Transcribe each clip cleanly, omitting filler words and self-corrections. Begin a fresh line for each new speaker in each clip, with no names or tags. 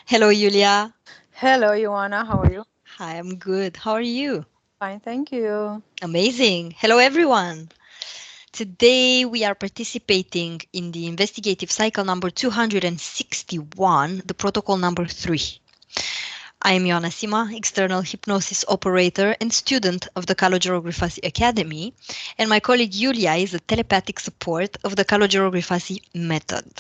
Hello, Iulia.
Hello, Ioana. How are you?
Hi, I'm good. How are you?
Fine, thank you.
Amazing. Hello, everyone. Today we are participating in the investigative cycle number 261, the protocol number 3. I am Ioana Sima, external hypnosis operator and student of the Grifasi Academy, and my colleague Iulia is a telepathic support of the Grifasi method.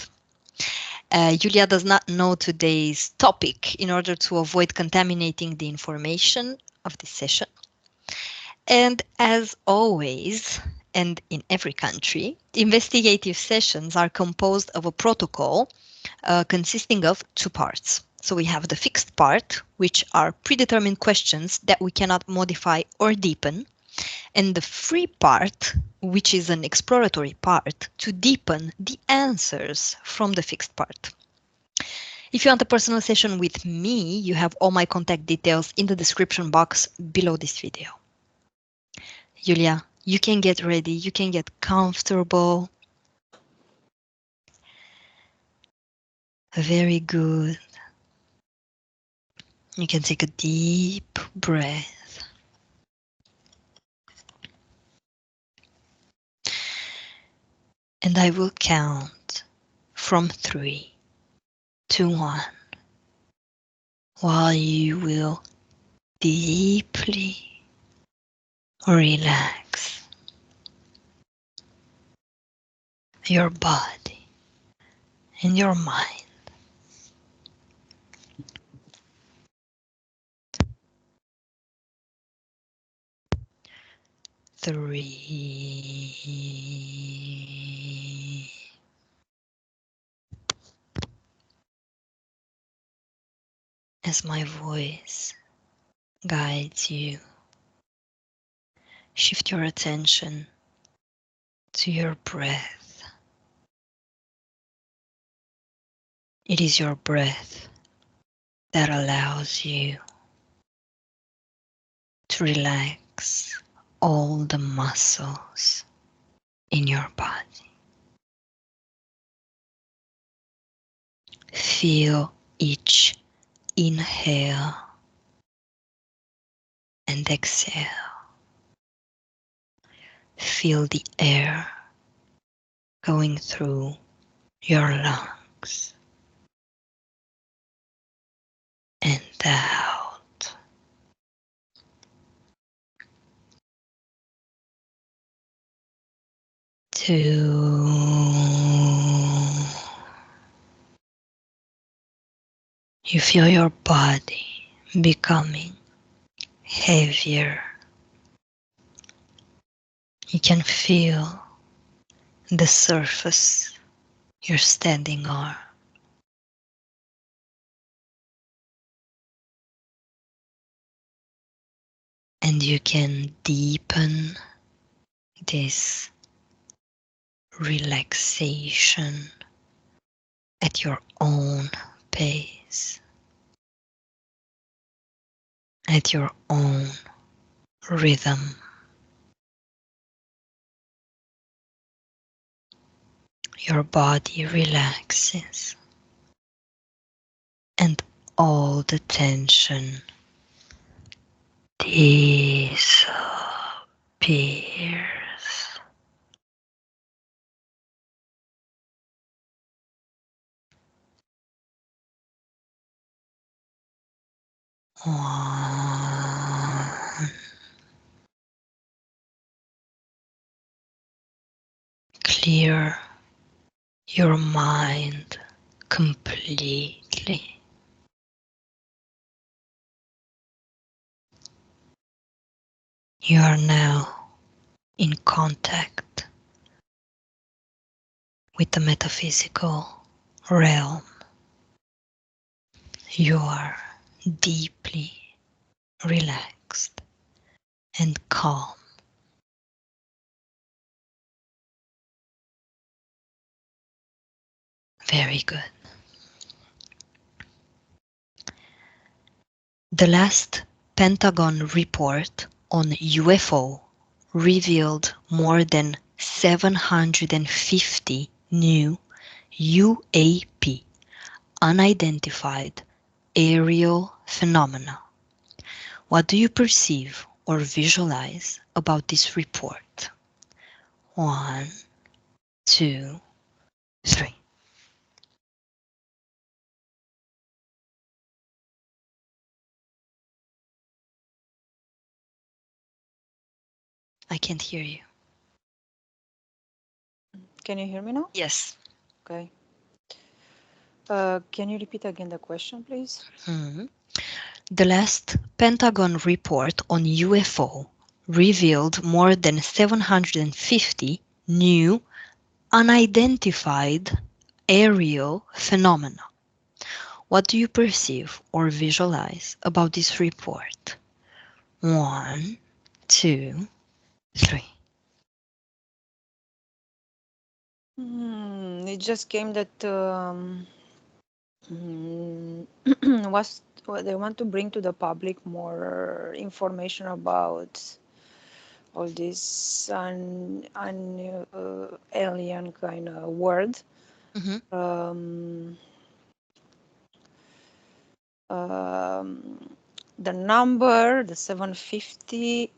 Iulia does not know today's topic in order to avoid contaminating the information of this session. And as always, and in every country, investigative sessions are composed of a protocol consisting of two parts. So we have the fixed part, which are predetermined questions that we cannot modify or deepen, and the free part, which is an exploratory part to deepen the answers from the fixed part. If you want a personal session with me, you have all my contact details in the description box below this video. Iulia, you can get ready, you can get comfortable. Very good. You can take a deep breath. And I will count from 3 to 1 while you will deeply relax your body and your mind. 3. As my voice guides you, shift your attention to your breath. It is your breath that allows you to relax all the muscles in your body. Feel each inhale and exhale. Feel the air going through your lungs and out. Two. You feel your body becoming heavier. You can feel the surface you're standing on. And you can deepen this relaxation at your own pace, at your own rhythm. Your body relaxes and all the tension disappears. One. Clear your mind completely. You are now in contact with the metaphysical realm. You are deeply relaxed and calm. Very good. The last Pentagon report on UFO revealed more than 750 new UAP, unidentified aerial phenomena. What do you perceive or visualize about this report? 1, 2, 3. I can't hear you.
Can you hear me now?
Yes.
Okay. Can you repeat again the question, please?
The last Pentagon report on UFO revealed more than 750 new unidentified aerial phenomena. What do you perceive or visualize about this report? 1, 2, 3.
It just came that was they want to bring to the public more information about all this alien kind of word. The number, the 750,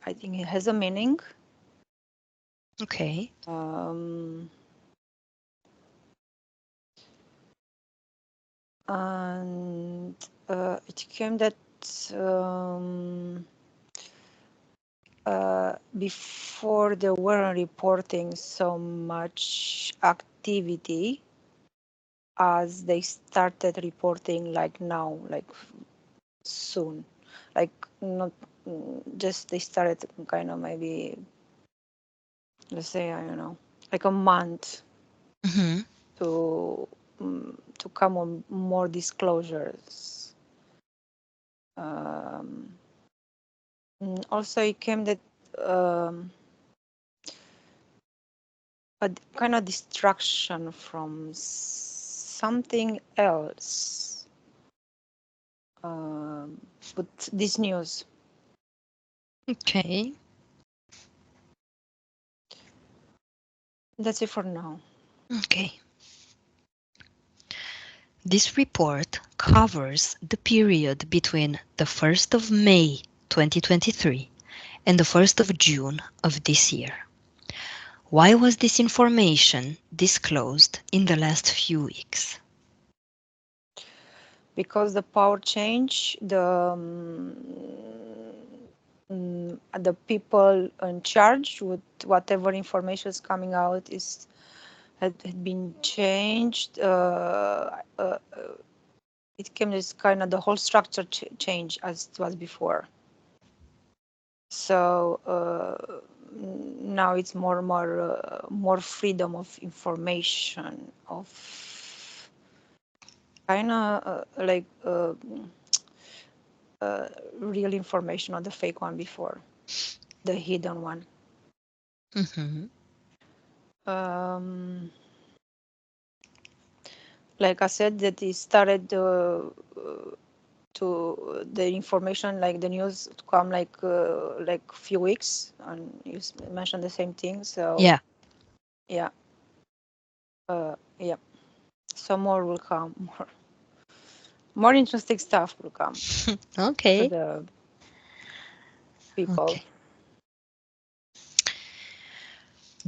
I think it has a meaning.
Okay.
And it came that before they weren't reporting so much activity as they started reporting like now, like soon, like not just they started kind of maybe, let's say, I don't know, like a month to come on more disclosures. Also, it came that a kind of distraction from something else. But this news.
Okay.
That's it for now.
Okay. This report covers the period between the 1st of May 2023 and the 1st of June of this year. Why was this information disclosed in the last few weeks?
Because the power change, the people in charge with whatever information is coming out had been changed. It came as kind of the whole structure change as it was before. So now it's more freedom of information, of kind of like real information, not the fake one before, the hidden one. Like I said, that it started to the information, like the news, to come like few weeks, and you mentioned the same thing. So
Yeah.
yeah, yeah. So more will come, more interesting stuff will come to
Okay.
the people.
Okay.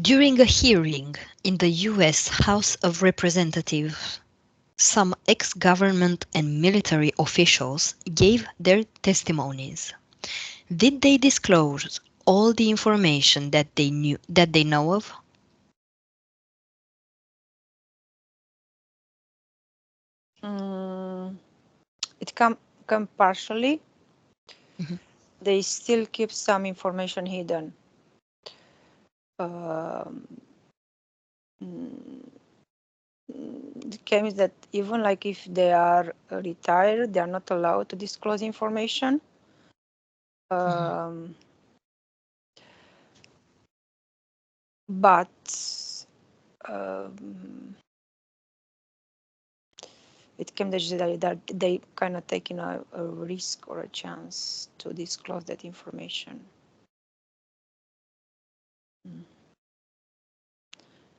During a hearing in the US House of Representatives, some ex-government and military officials gave their testimonies. Did they disclose all the information that they know of?
It come partially.
Mhm.
They still keep some information hidden. Um, the case is that even like if they are retired, they are not allowed to disclose information. But it came that they kind of taking a risk or a chance to disclose that information.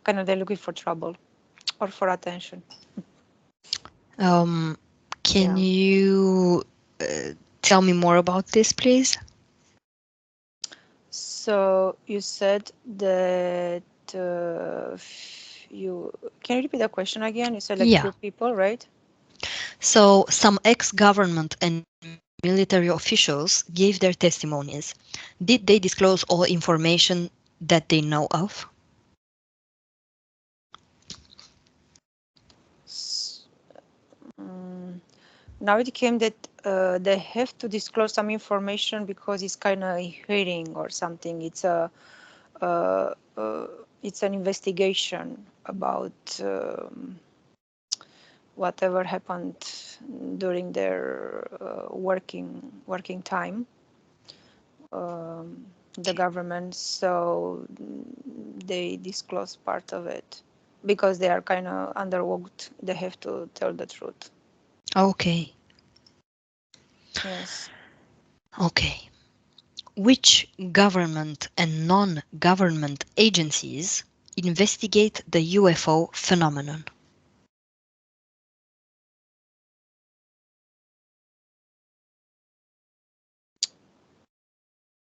Kind of they're looking for trouble or for attention.
Can you tell me more about this, please?
So you said that you can you repeat the question again? You said like
Yeah.
few people, right?
So some ex-government and military officials gave their testimonies. Did they disclose all information that they know of?
Now it came that they have to disclose some information because it's kind of a hearing or something. Uh, uh, it's an investigation about whatever happened during their working time. The government, so they disclose part of it because they are kind of underworked. They have to tell the truth.
Okay.
Yes.
Okay. Which government and non-government agencies investigate the UFO phenomenon?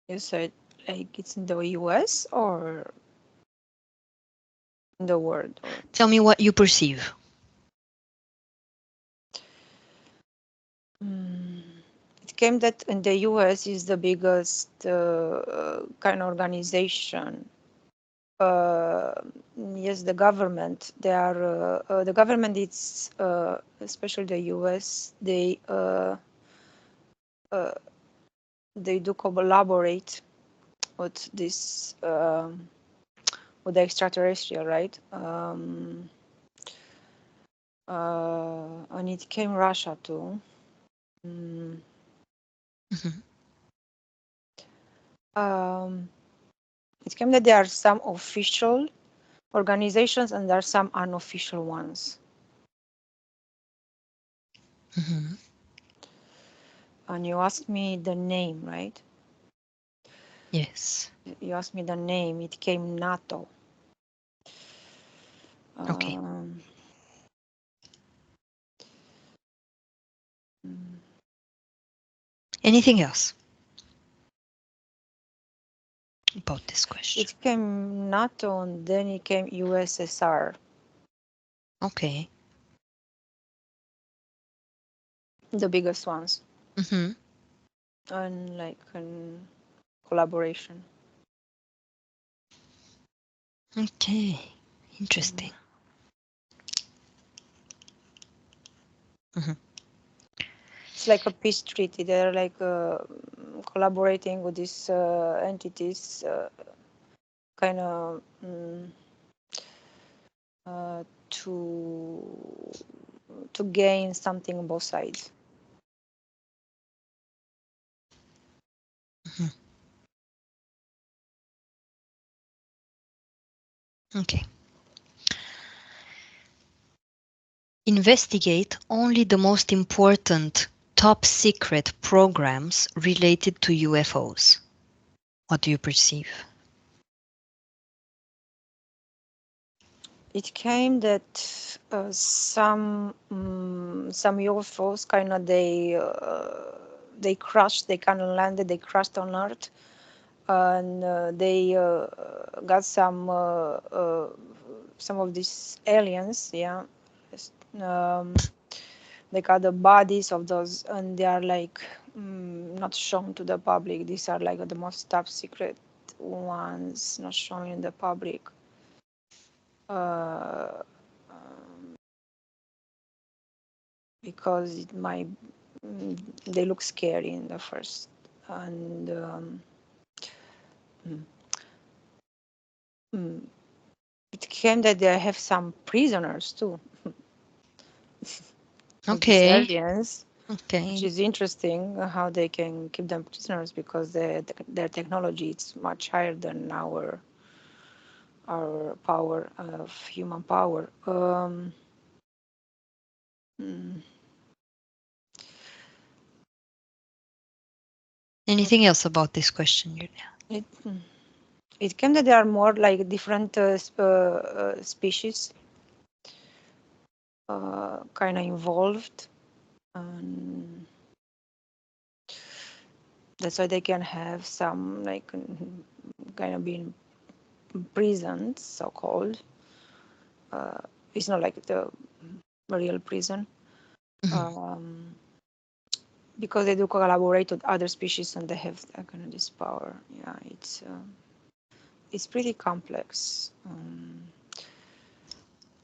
You said like it's in the US or in the world or
Tell me what you perceive.
it came that in the US is the biggest kind of organization. Uh, yes, the government. They are the government. It's especially the US. Uh, they do collaborate with this with the extraterrestrial, right? And it came Russia too. Mm,
Mhm.
it came that there are some official organizations and there are some unofficial ones.
Mhm.
And you asked me the name, right?
Yes.
You asked me the name. It came NATO.
Okay.
Um, mm,
Anything else about this question?
it came NATO and then it came USSR,
Okay.
the biggest ones,
Mhm.
and like collaboration.
Okay.
Mm.
Interesting. Mhm.
It's like a peace treaty. They're like collaborating with these entities, kind of uh, to to gain something on both sides.
Mhm. Okay. Investigate only the most important top secret programs related to UFOs. What do you perceive?
It came that some UFOs kind of they crashed, they kind of landed, they crashed on Earth, and they got some of these aliens, yeah. Yes, they got the bodies of those, and they are like not shown to the public. These are like the most top secret ones, not shown in the public. Uh, because it might they look scary in the first and mm, mm, it came that they have some prisoners too of these
Okay.
aliens, which
Okay.
is interesting how they can keep them prisoners because their technology is much higher than our power of human power. Mm,
Anything else about this question, Julia?
it it came that there are more like different species kind of involved. and that's why they can have some like kind of being prisons, so called. It's not like the real prison. Um, because they do collaborate with other species and they have that kind of this power. Yeah, it's pretty complex.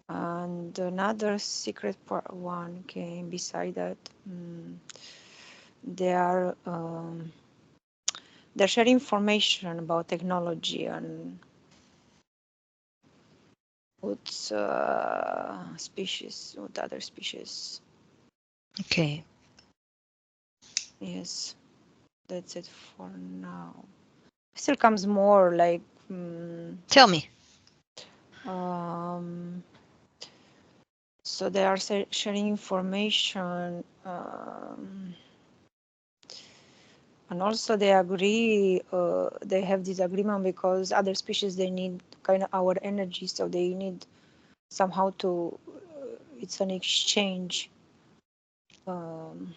And another secret part one came beside that. They are they're sharing information about technology and with species, with other species.
Okay.
Yes, that's it for now. Still comes more like
Tell me.
um, so they are sharing information, and also they agree. They have this agreement because other species they need kind of our energy, so they need somehow to. It's an exchange, um,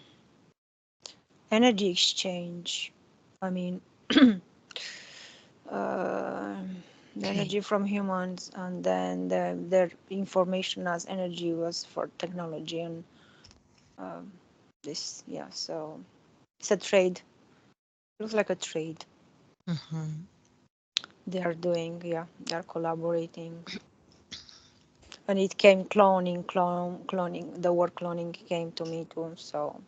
energy exchange. I mean, the
Okay.
energy from humans, and then their information as energy was for technology and um, this. Yeah, so it's a trade. Looks like a trade they are doing. Yeah, they are collaborating. And it came cloning. The word cloning came to me too. So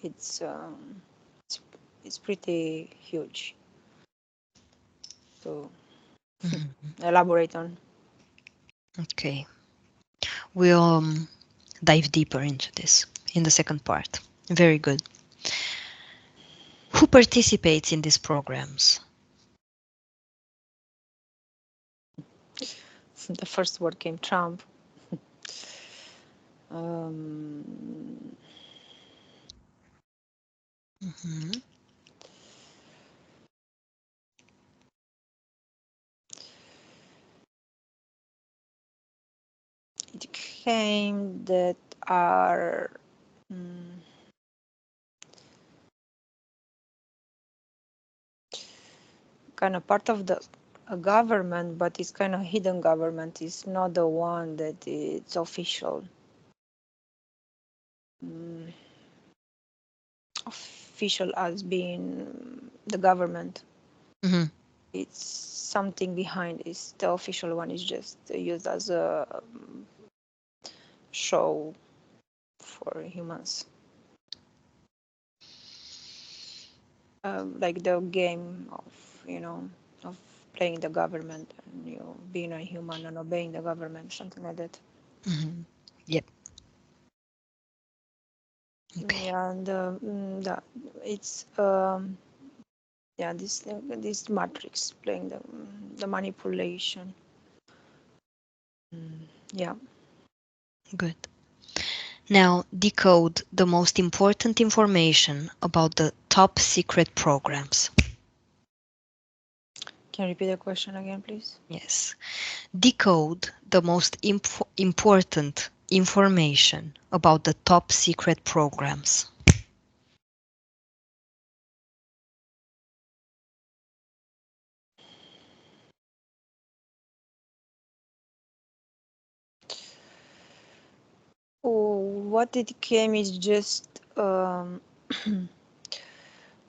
it's um, it's, it's pretty huge to elaborate on.
Okay. We'll dive deeper into this in the second part. Very good. Who participates in these programs?
The first word came Trump. Um,
Mhm.
it came that are mm, kind of part of the a government, but it's kind of hidden government. It's not the one that it's official. Mm, official as being the government.
Mhm.
It's something behind. It's the official one is just used as a show for humans, like the game of you know of playing the government and being a human and obeying the government, something like that.
Mhm. Yep. Okay.
Yeah, and it's yeah this matrix playing the manipulation. Yeah.
Good. Now decode the most important information about the top secret programs.
Can you repeat the question again, please?
Yes. Decode the most important information about the top secret programs.
Oh, what it came is just um,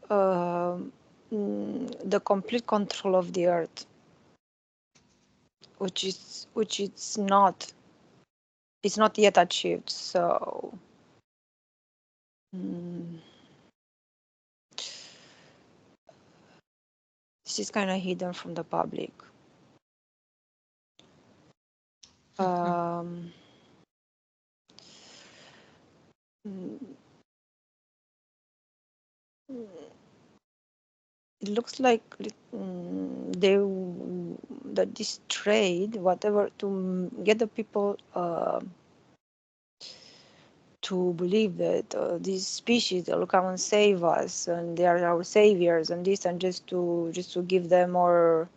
the complete control of the earth, which it's not yet achieved. So mm, this is kind of hidden from the public. Um, mm, it looks like they that this trade, whatever, to get the people to believe that these species will come and save us and they are our saviors and this, and just to give them more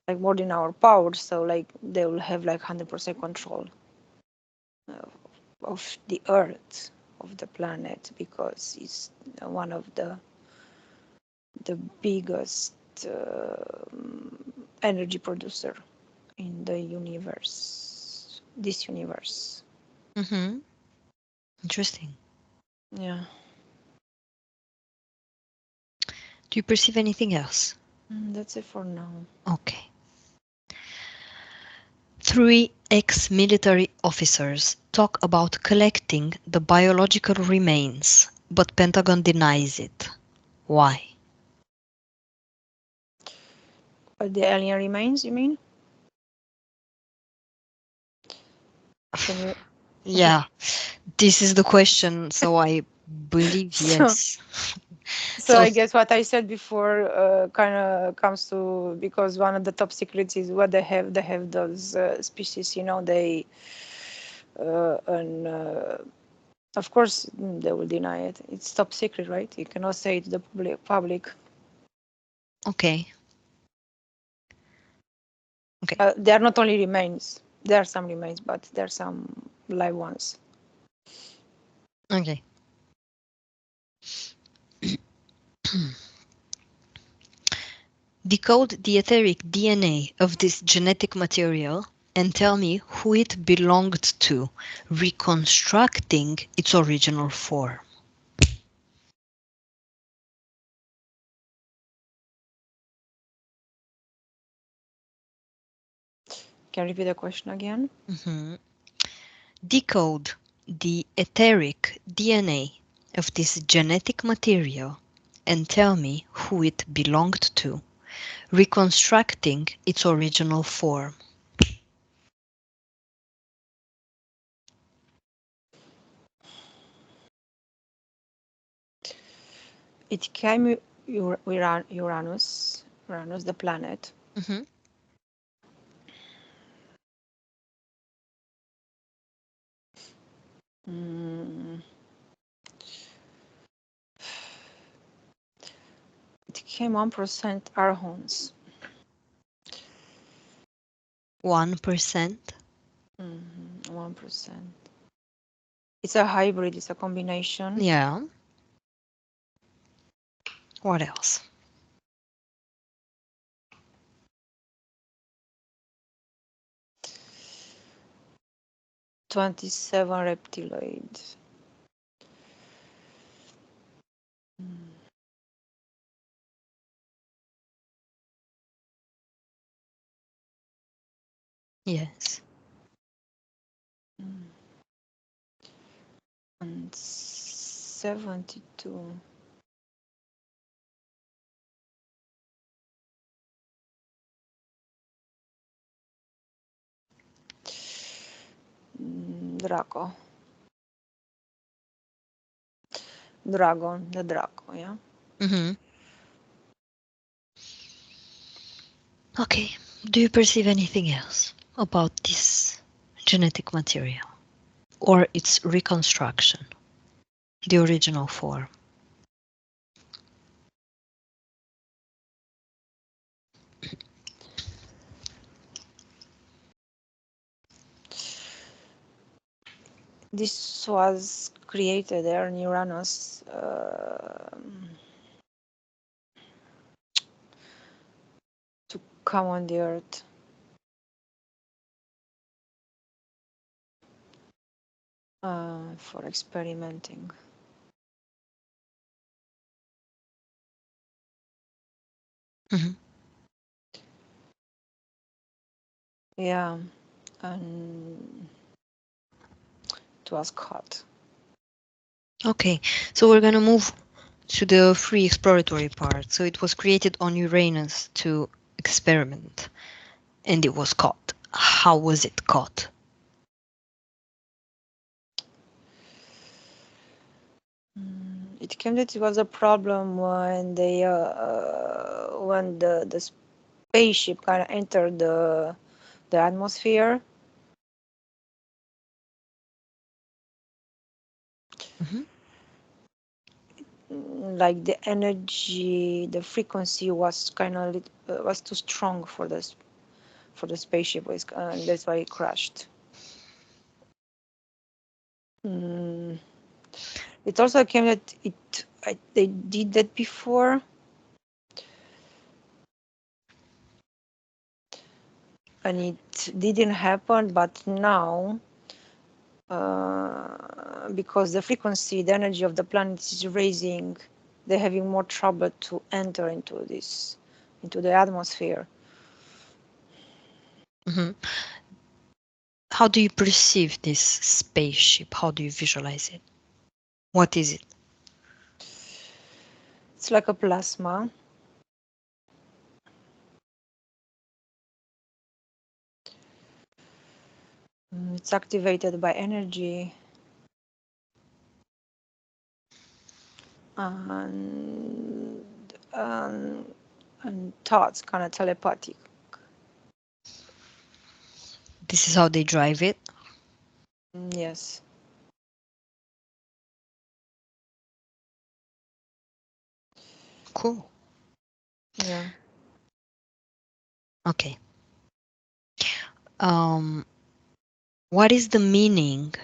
like more than our power, so like they will have like 100% control of the earth, of the planet because it's one of the biggest energy producer in the universe, this universe.
Mm-hmm. Interesting.
Yeah.
Do you perceive anything else?
That's it for now.
Okay. 3 ex-military officers talk about collecting the biological remains, but Pentagon denies it. Why?
But the alien remains, you mean? Can you?
Yeah, this is the question, so I believe
So,
yes.
so
So,
I guess what I said before kind of comes to, because one of the top secrets is what they have. They have those species, you know. They and of course they will deny it. It's top secret, right? You cannot say it to the public.
okay. Okay.
There are not only remains. There are some remains, but there are some live ones.
Okay. Decode the etheric DNA of this genetic material and tell me who it belonged to, reconstructing its original form.
Can you repeat the question again?
Mhm. Decode the etheric DNA of this genetic material and tell me who it belonged to, reconstructing its original form.
It came Uranus, the planet.
Mhm.
Mm, it came 1% Arhons.
1%?
1%. It's a hybrid, it's a combination.
Yeah. What else?
27 reptiloid.
Yes.
And 72. Draco. Dragon, the Draco, yeah.
Mhm. Okay. Do you perceive anything else about this genetic material or its reconstruction, the original form?
This was created there in Uranus to come on the Earth. For experimenting.
Mhm.
Yeah, and it was caught.
Okay, so we're gonna move to the free exploratory part. So it was created on Uranus to experiment, and it was caught. How was it caught?
It came that it was a problem when they when the spaceship kind of entered the atmosphere.
Mhm.
Like the energy, the frequency was kind of was too strong for the spaceship, and that's why it crashed. Mm, It also came that they did that before. And it didn't happen, but now, because the frequency, the energy of the planet is raising, they're having more trouble to enter into the atmosphere.
How do you perceive this spaceship? How do you visualize it? What is it?
It's like a plasma. It's activated by energy and and, and thoughts, kind of telepathic.
This is how they drive it.
Yes.
Cool.
Yeah.
Okay. What is the meaning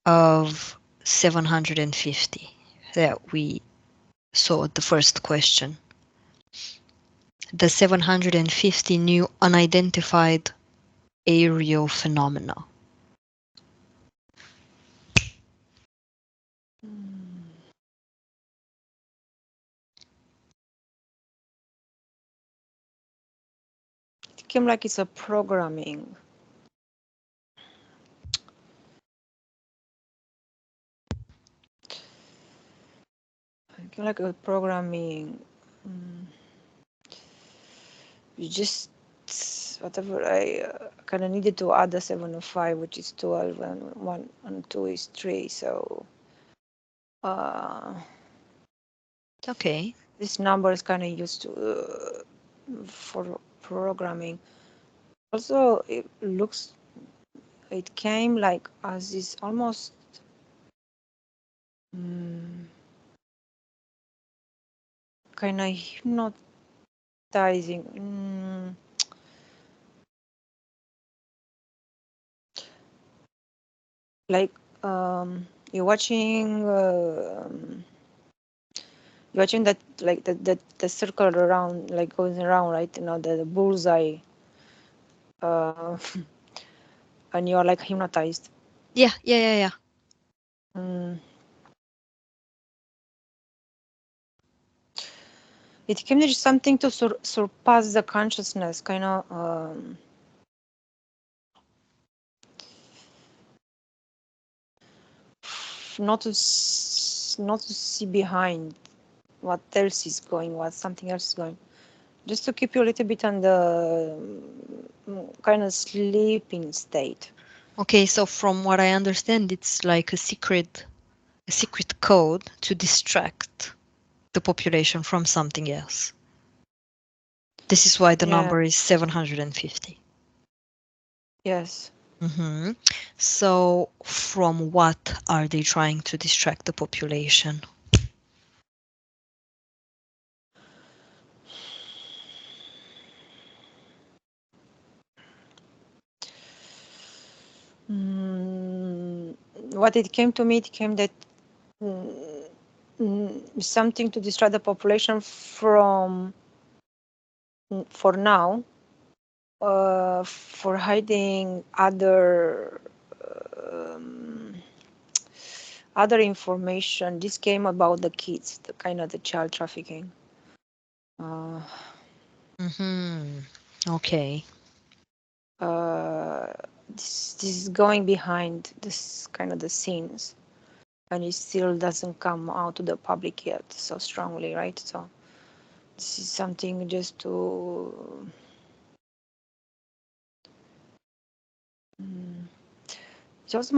of 750 that we saw at the first question? The 750 new unidentified aerial phenomena.
It came like it's a programming. It came like a programming. You just whatever I kind of needed to add the 7 and 5, which is 12, and 1 and 2 is 3. So
Okay.
this number is kind of used to for programming. Also, it came like as this almost kind of hypnotizing. Like you're watching that, like the circle around, like going around, right? You know, the bullseye, and you're like hypnotized.
Yeah.
Mm. It came as something to surpass the consciousness, kind of. Not to see behind what else is going, what something else is going, just to keep you a little bit on the kind of sleeping state.
Okay, so from what I understand, it's like a secret code to distract the population from something else. This is why the number is 750.
Yes.
So from what are they trying to distract the population?
What it came to me, it came that something to distract the population from, for now, for hiding other information. This came about the kids, the kind of the child trafficking.
Okay.
This is going behind this kind of the scenes, and it still doesn't come out to the public yet so strongly, right? So this is something just to just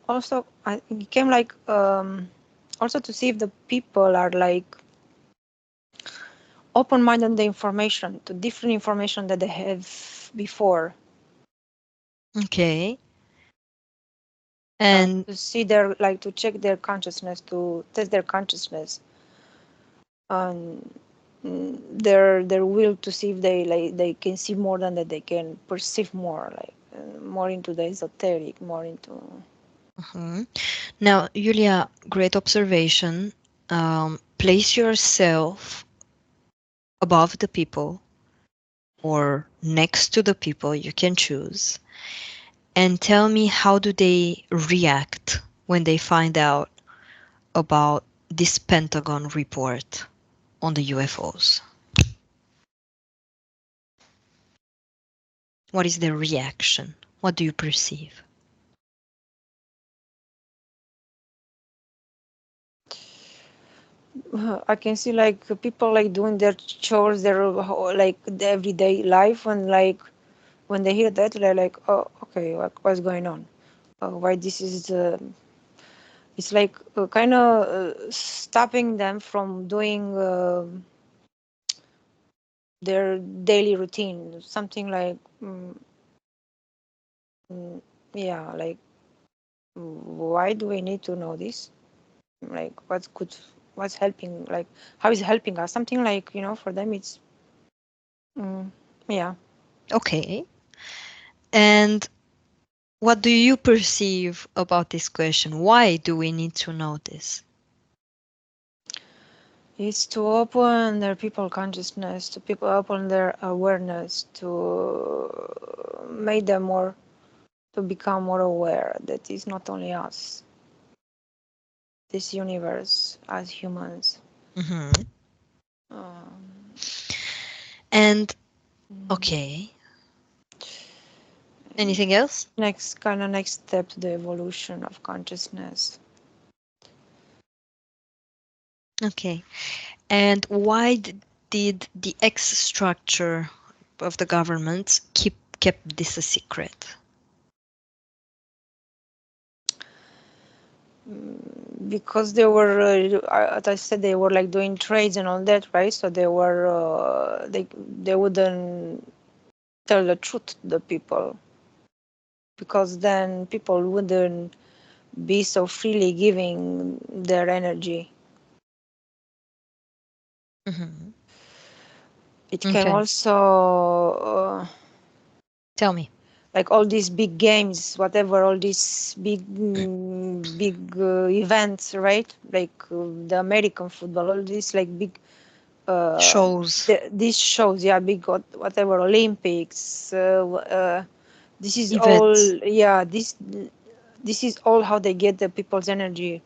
also I think it came like also to see if the people are like open-minded on the information, to different information that they have before.
Okay. And
to see their, like, to check their consciousness, to test their consciousness, and their will to see if they, like, they can see more than that they can perceive more, like more into the esoteric, more into
Mhm. Now, Julia, great observation. Place yourself above the people or next to the people, you can choose, and tell me how do they react when they find out about this Pentagon report on the UFOs. What is their reaction? What do you perceive?
I can see like people like doing their chores, their like the everyday life, and like when they hear that, they're like, oh, okay, like, what's going on? Why this is? It's like kind of stopping them from doing their daily routine. Something like, mm, yeah, like why do we need to know this? Like what's helping? Like how is it helping us? Something like for them it's, mm, yeah.
Okay. And what do you perceive about this question? Why do we need to know this?
It's to open their people consciousness, to people open their awareness, to make them more, to become more aware that it's not only us, this universe as humans.
Hmm.
Um,
And
mm,
okay, anything else?
next step to the evolution of consciousness.
Okay. And why did the X structure of the government kept this a secret?
Because they were, as I said, they were like doing trades and all that, right? So they were, they wouldn't tell the truth to the people, because then people wouldn't be so freely giving their energy.
Hmm.
It came
Okay.
also
Tell me.
like all these big games, whatever, all these big events, right? Like the American football, all these like big uh,
Shows,
these shows, yeah, big whatever Olympics. This is all,
events.
yeah. This is all how they get the people's energy.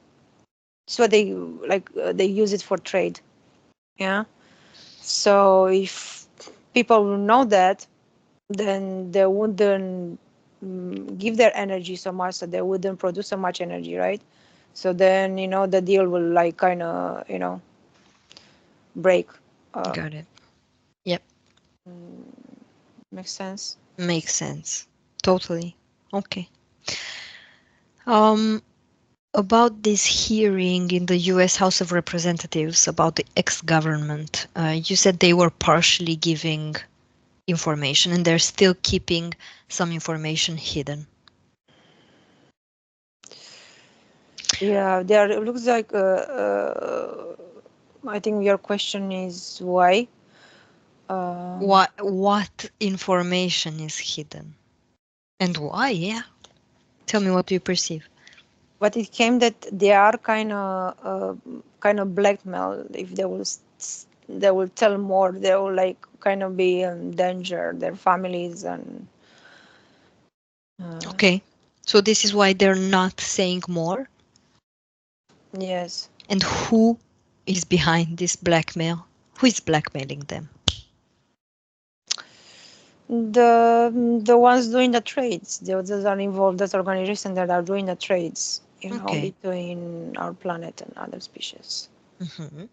So they like they use it for trade. Yeah. So if people will know that, then they wouldn't give their energy so much, so they wouldn't produce so much energy, right? So then the deal will like kind of break. Uh,
Got it. Yep.
Makes sense.
Makes sense. Totally. Okay. Um, about this hearing in the US House of Representatives about the ex-government, you said they were partially giving information and they're still keeping some information hidden.
Yeah, there it looks like. I think your question is why.
What information is hidden and why? Yeah. Tell me, what do you perceive?
But it came that they are kind of blackmail. If they will they will tell more, they will like kind of be in danger, their families and uh,
Okay. So this is why they're not saying more.
yes,
And who is behind this blackmail? Who is blackmailing them?
the ones doing the trades, those are involved, that organization that are doing the trades,
Okay.
between our planet and other species.
Hmm.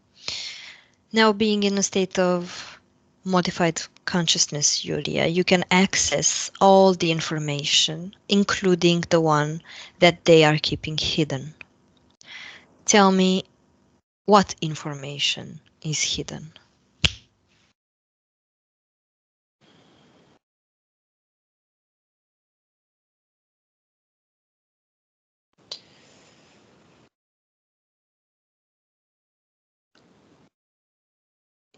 Now, being in a state of modified consciousness, Julia, you can access all the information, including the one that they are keeping hidden. Tell me, what information is hidden?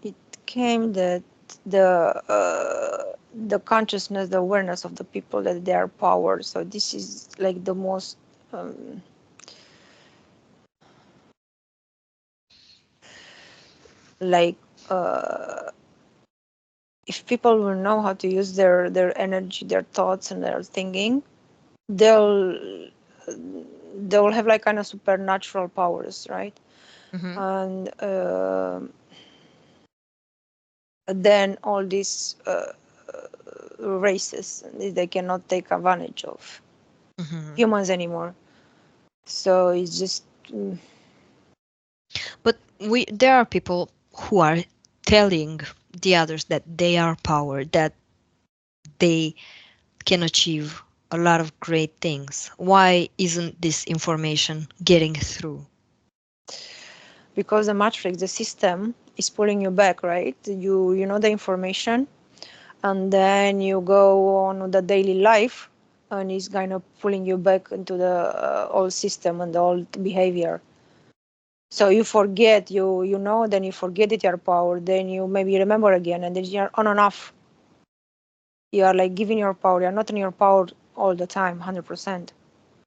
It came that the the consciousness, the awareness of the people, that they are power. So this is like the most like if people will know how to use their energy, their thoughts, and their thinking, they'll they'll have like kind of supernatural powers, right?
Mm-hmm.
And then all these races, they cannot take advantage of
Mm-hmm.
humans anymore. So it's just
But there are people who are telling the others that they are power, that they can achieve a lot of great things. Why isn't this information getting through?
because the matrix, the system is pulling you back, right? You know the information, and then you go on with the daily life, and it's kind of pulling you back into the old system and the old behavior. So you forget, you know, then you forget that you're power, then you maybe remember again, and then you're on and off. You are like giving your power. You're not in your power all the time, 100%.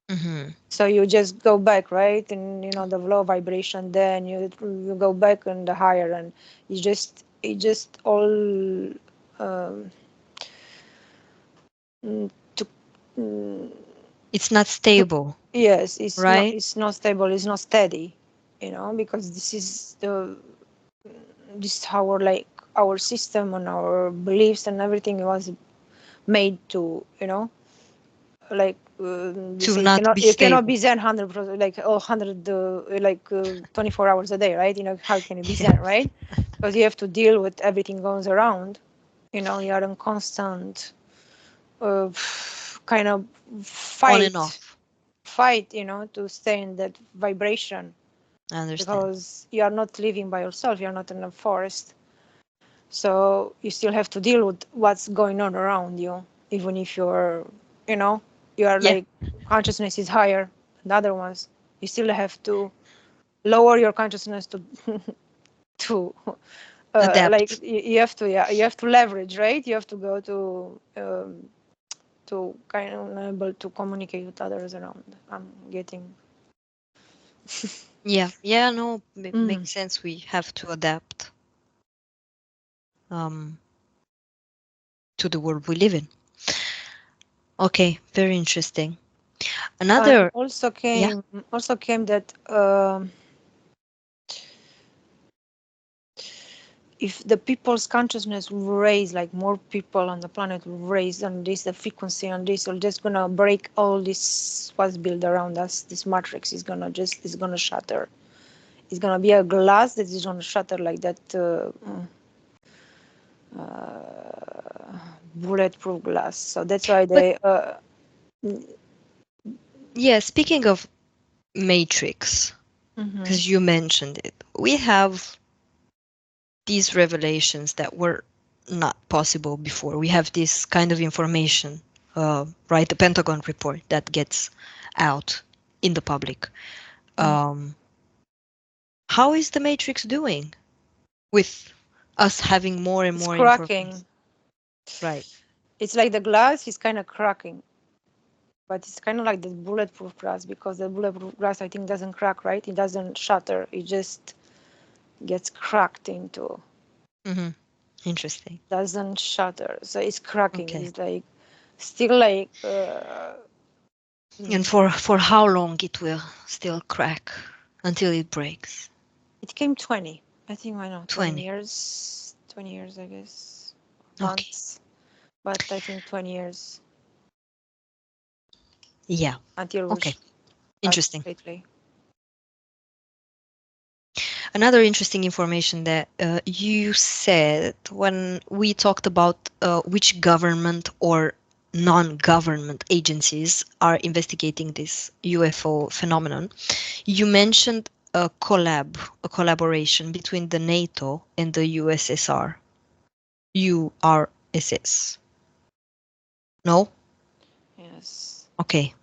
Mm-hmm.
So you just go back, right? And you know the low vibration. Then you go back and the higher, and it just all um, to mm,
It's not
to
stable,
yes,
right?
it's not stable. It's not steady. Because this is how our system and our beliefs and everything was made to like they
To
say
not be
you cannot
stable.
be zen 100%, like 24 hours a day, right? How can you be zen, right? Because you have to deal with everything goes around. You are in constant uh, kind of
On and
fight
off.
to stay in that vibration,
I understand.
because you are not living by yourself, you're not in a forest. So you still have to deal with what's going on around you, even if you know you are
Yeah,
like consciousness is higher than other ones. You still have to lower your consciousness to to like
adapt.
you have to, yeah, you have to leverage, right? You have to go to kind of able to communicate with others around. I'm getting.
Yeah, yeah, no, it
Mm.
makes sense. We have to adapt um, to the world we live in. Okay, very interesting.
And
Another, yeah,
also came that if the people's consciousness will raise, like more people on the planet will raise, and this the frequency on this will just gonna break all this what's built around us. This matrix is gonna shatter. It's gonna be a glass that is gonna shatter like that bulletproof glass. So that's why
but
they
yeah, speaking of Matrix,
mhm.
because you mentioned it, we have these revelations that were not possible before. We have this kind of information, right? The Pentagon report that gets out in the public. Um, how is the Matrix doing with us having more and
It's
more information?
cracking.
Right.
It's like the glass is kind of cracking, but it's kind of like the bulletproof glass, because the bulletproof glass, I think, doesn't crack, right? It doesn't shatter. It just gets cracked into,
Hmm. Interesting.
doesn't shatter. So it's cracking.
Okay.
It's like still like
And
mm,
for how long it will still crack until it breaks?
it came 20. I think, I know, 20
20.
years. 20 years, I guess.
Okay.
Months. But I think 20 years
Yeah.
until we
Okay.
cut
Interesting.
completely.
Another interesting information that you said when we talked about which government or non-government agencies are investigating this UFO phenomenon, you mentioned a collaboration between the NATO and the USSR, URSS. No?
Yes.
Okay.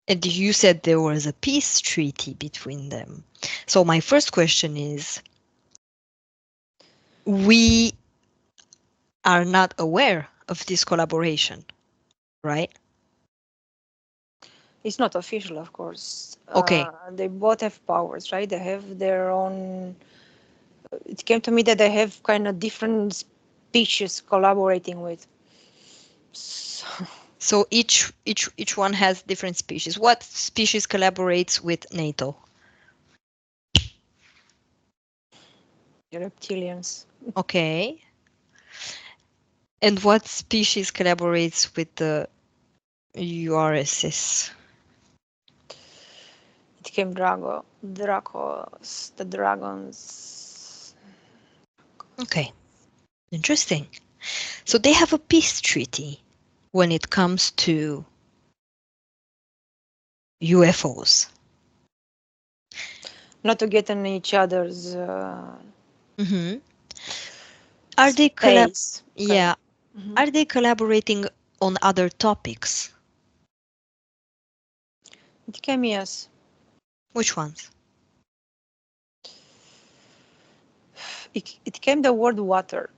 And you said there was a peace treaty between them. So my first question is, we are not aware of this collaboration, right?
It's not official, of course.
Okay.
They both have powers, right? They have their own. It came to me that they have kind of different species collaborating with. So,
So each one has different species. What species collaborates with NATO?
reptilians.
Okay. And what species collaborates with the URSS?
It came Dracos, the dragons.
Okay. Interesting. So they have a peace treaty when it comes to UFOs.
Not to get in each other's
Mm-hmm. Are they
space. Kind
yeah,
of. Mhm.
are they collaborating on other topics?
It came, yes.
Which ones?
It came the word water.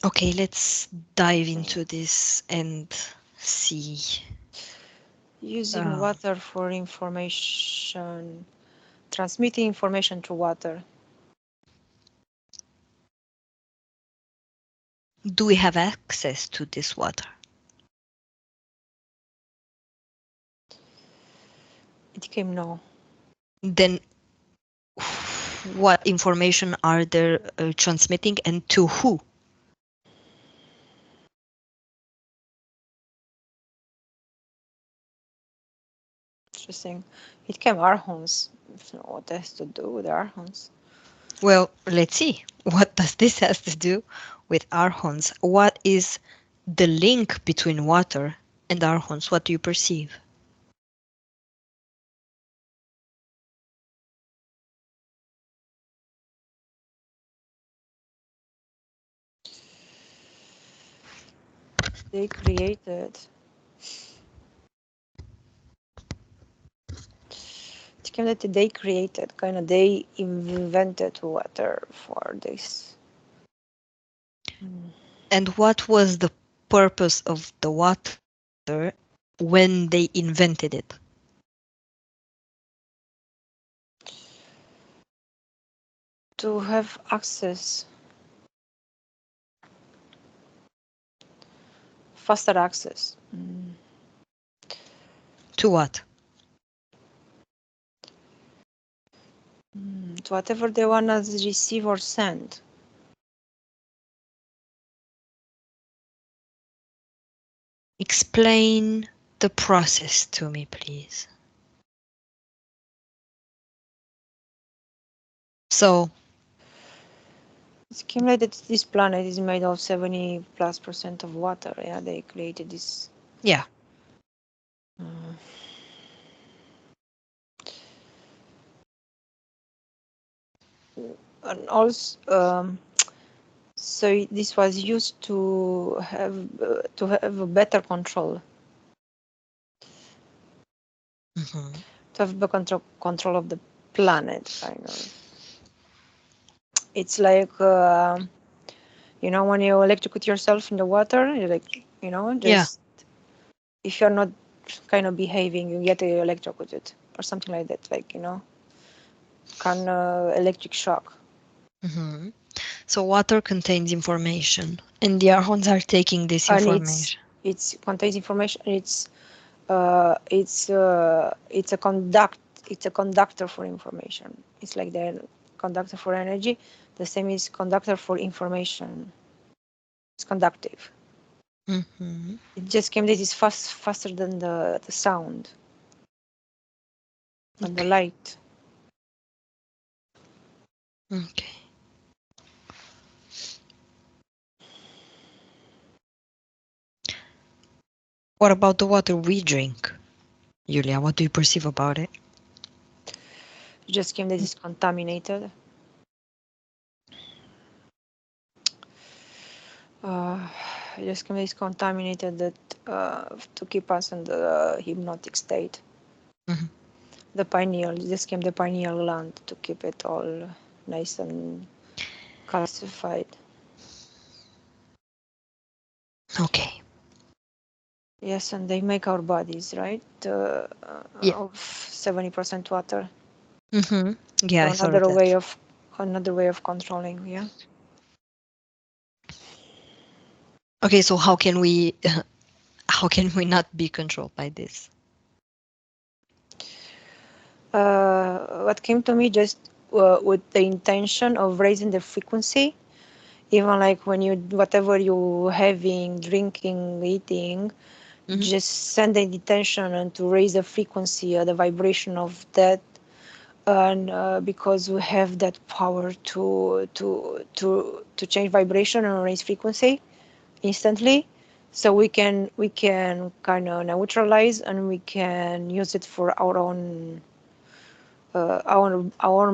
Okay, let's dive
Okay.
into this and see.
Using
Um,
water for information, transmitting information to water.
do we have access to this water?
It came no.
Then what information are they transmitting and to who?
Interesting. It came Arhons. What has to do with Arhons?
Well, let's see. What does this has to do with archons? What is the link between water and archons? What do you perceive?
They created. It came that they created, kind of, they invented water for this.
And what was the purpose of the water when they invented it?
To have access, faster access.
To what?
To whatever they want to receive or send.
Explain the process to me, please. So,
It came like that this planet is made of 70+% of water. Yeah, they created this.
yeah.
And also, so this was used to have a better control, to have better control of the planet, kind of. It's like when you electrocute yourself in the water, you're like,
Yeah.
just if you're not kind of behaving, you get electrocuted or something like that, like, kind of electric shock.
So water contains information, and the archons are taking this
And
information.
it's contains information. It's a conductor for information. It's like the conductor for energy. The same is conductor for information. It's conductive. It just came that it's faster than the sound and the light.
Okay. What about the water we drink? Iulia, what do you perceive about it?
It just came that it's contaminated. It just came that it's contaminated that to keep us in the hypnotic state. The pineal, just came the pineal gland to keep it all nice and calcified.
Okay.
Yes, and they make our bodies, right?
Yeah.
Of 70% water.
Mm-hmm. Yeah,
So
I thought of that.
another way of controlling, yeah.
Okay, so how can we how can we not be controlled by this?
What came to me just with the intention of raising the frequency, even like when you whatever you having, drinking, eating,
Hmm.
just send the intention and to raise the frequency or the vibration of that, and because we have that power to change vibration and raise frequency instantly, so we can kind of neutralize and we can use it for our own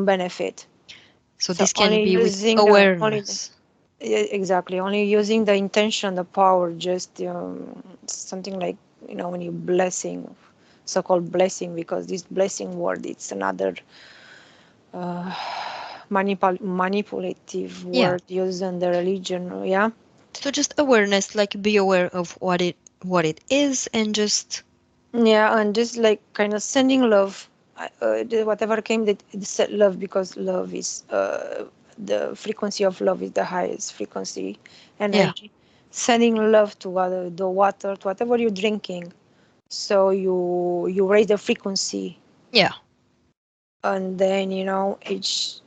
benefit.
So
So
this can
only
be with
using the only the,
awareness.
yeah, exactly, only using the intention, the power, just something like, when you blessing, so-called blessing, because this blessing word, it's another uh, manipulative
Yeah.
word used in the religion. Yeah.
So just awareness, like be aware of what it is and just
Yeah, and just like kind of sending love, whatever came, that said love, because love is the frequency of love is the highest frequency
yeah.
energy. Sending love to the water, to whatever you're drinking, so you raise the frequency,
Yeah.
and then it's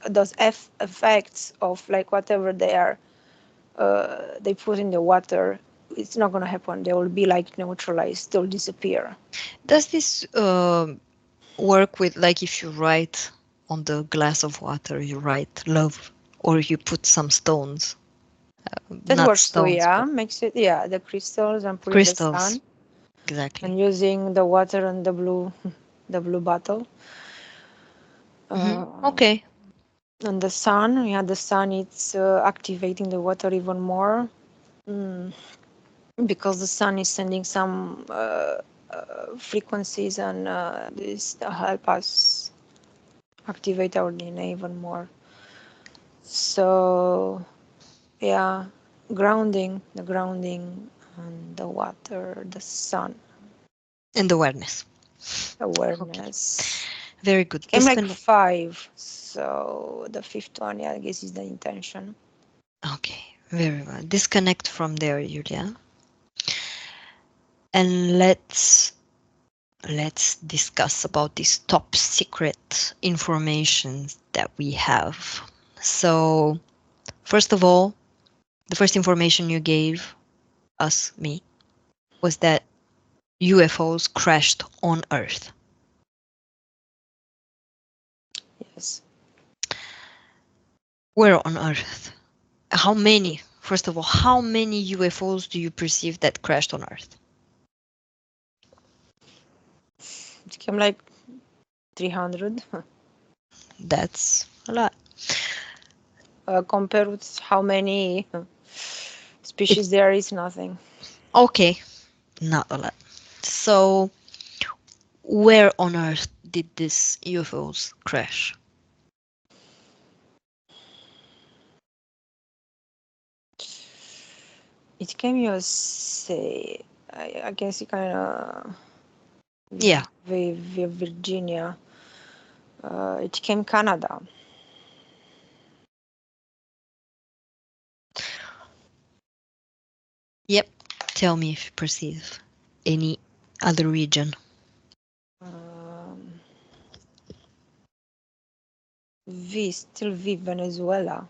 those effects of like whatever they put in the water. It's not gonna happen. They will be like neutralized. They'll disappear.
Does this work with like if you write on the glass of water, you write love, or you put some stones,
That
not
works too,
stones,
yeah.
but
Makes it, yeah, the crystals and put in the
crystals.
sun
Exactly.
and using the water and the blue, the blue bottle.
Hmm.
Uh,
Okay.
and the sun, yeah, the sun, it's activating the water even more, mm, because the sun is sending some frequencies, and this help us activate our DNA even more. So, yeah, the grounding, and the water, the sun,
And awareness. Okay.
awareness.
Very good.
Came like five, so the fifth one, yeah, I guess is the intention.
Okay. Very well. Disconnect from there, Julia. And let's discuss about this top secret information that we have. So, first of all, the first information you gave us, me, was that UFOs crashed on Earth.
Yes.
Where on Earth? How many? First of all, how many UFOs do you perceive that crashed on Earth?
It came like 300.
That's a lot.
Compared with how many
It,
species there is, nothing.
okay, not a lot. So, where on Earth did these UFOs crash?
It came USA. I guess it kind of
Yeah.
Virginia. It came Canada.
Yep. Tell me if you perceive any other region.
Um, still Venezuela.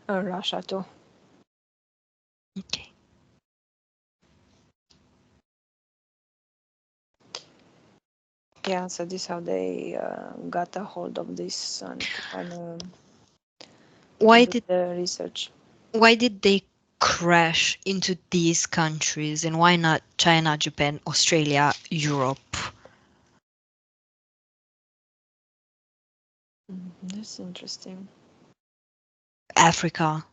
Russia too.
Okay.
Yeah, so this how they got a hold of this and to kind of
Why
do
did
the research.
why did they crash into these countries and why not China, Japan, Australia, Europe,
That's interesting.
Africa?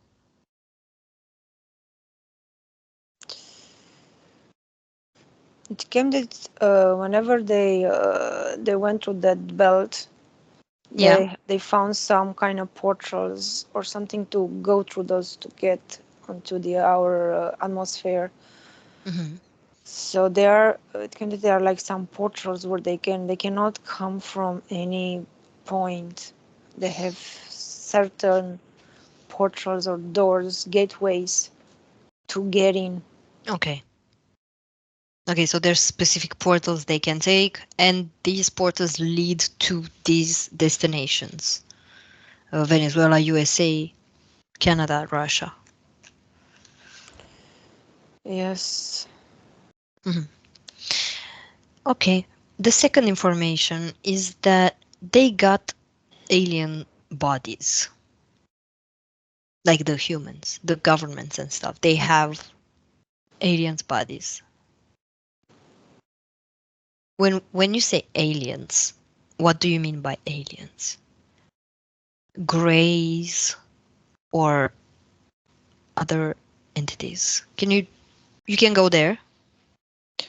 It came that whenever they went through that belt,
Yeah.
They found some kind of portals or something to go through those to get onto the our atmosphere.
Hmm.
So there, it can there are like some portals where they cannot come from any point. They have certain portals or doors, gateways to get in.
Okay. Okay, so there's specific portals they can take, and these portals lead to these destinations. Venezuela, USA, Canada, Russia.
Yes.
Mhm. Okay. The second information is that they got alien bodies, like the humans, the governments and stuff. They have aliens' bodies. When you say aliens, what do you mean by aliens? Greys or other entities? You can go there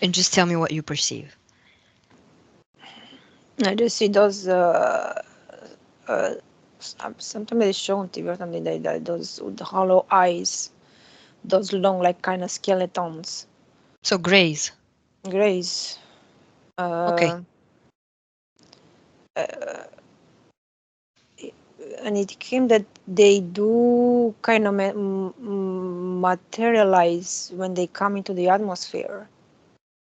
and just tell me what you perceive.
I just see those. Uh, Sometimes they show on TV or something like that. Those with the hollow eyes, those long like kind of skeletons.
So greys.
Grace.
Okay.
Uh, and it came that they do kind of materialize when they come into the atmosphere.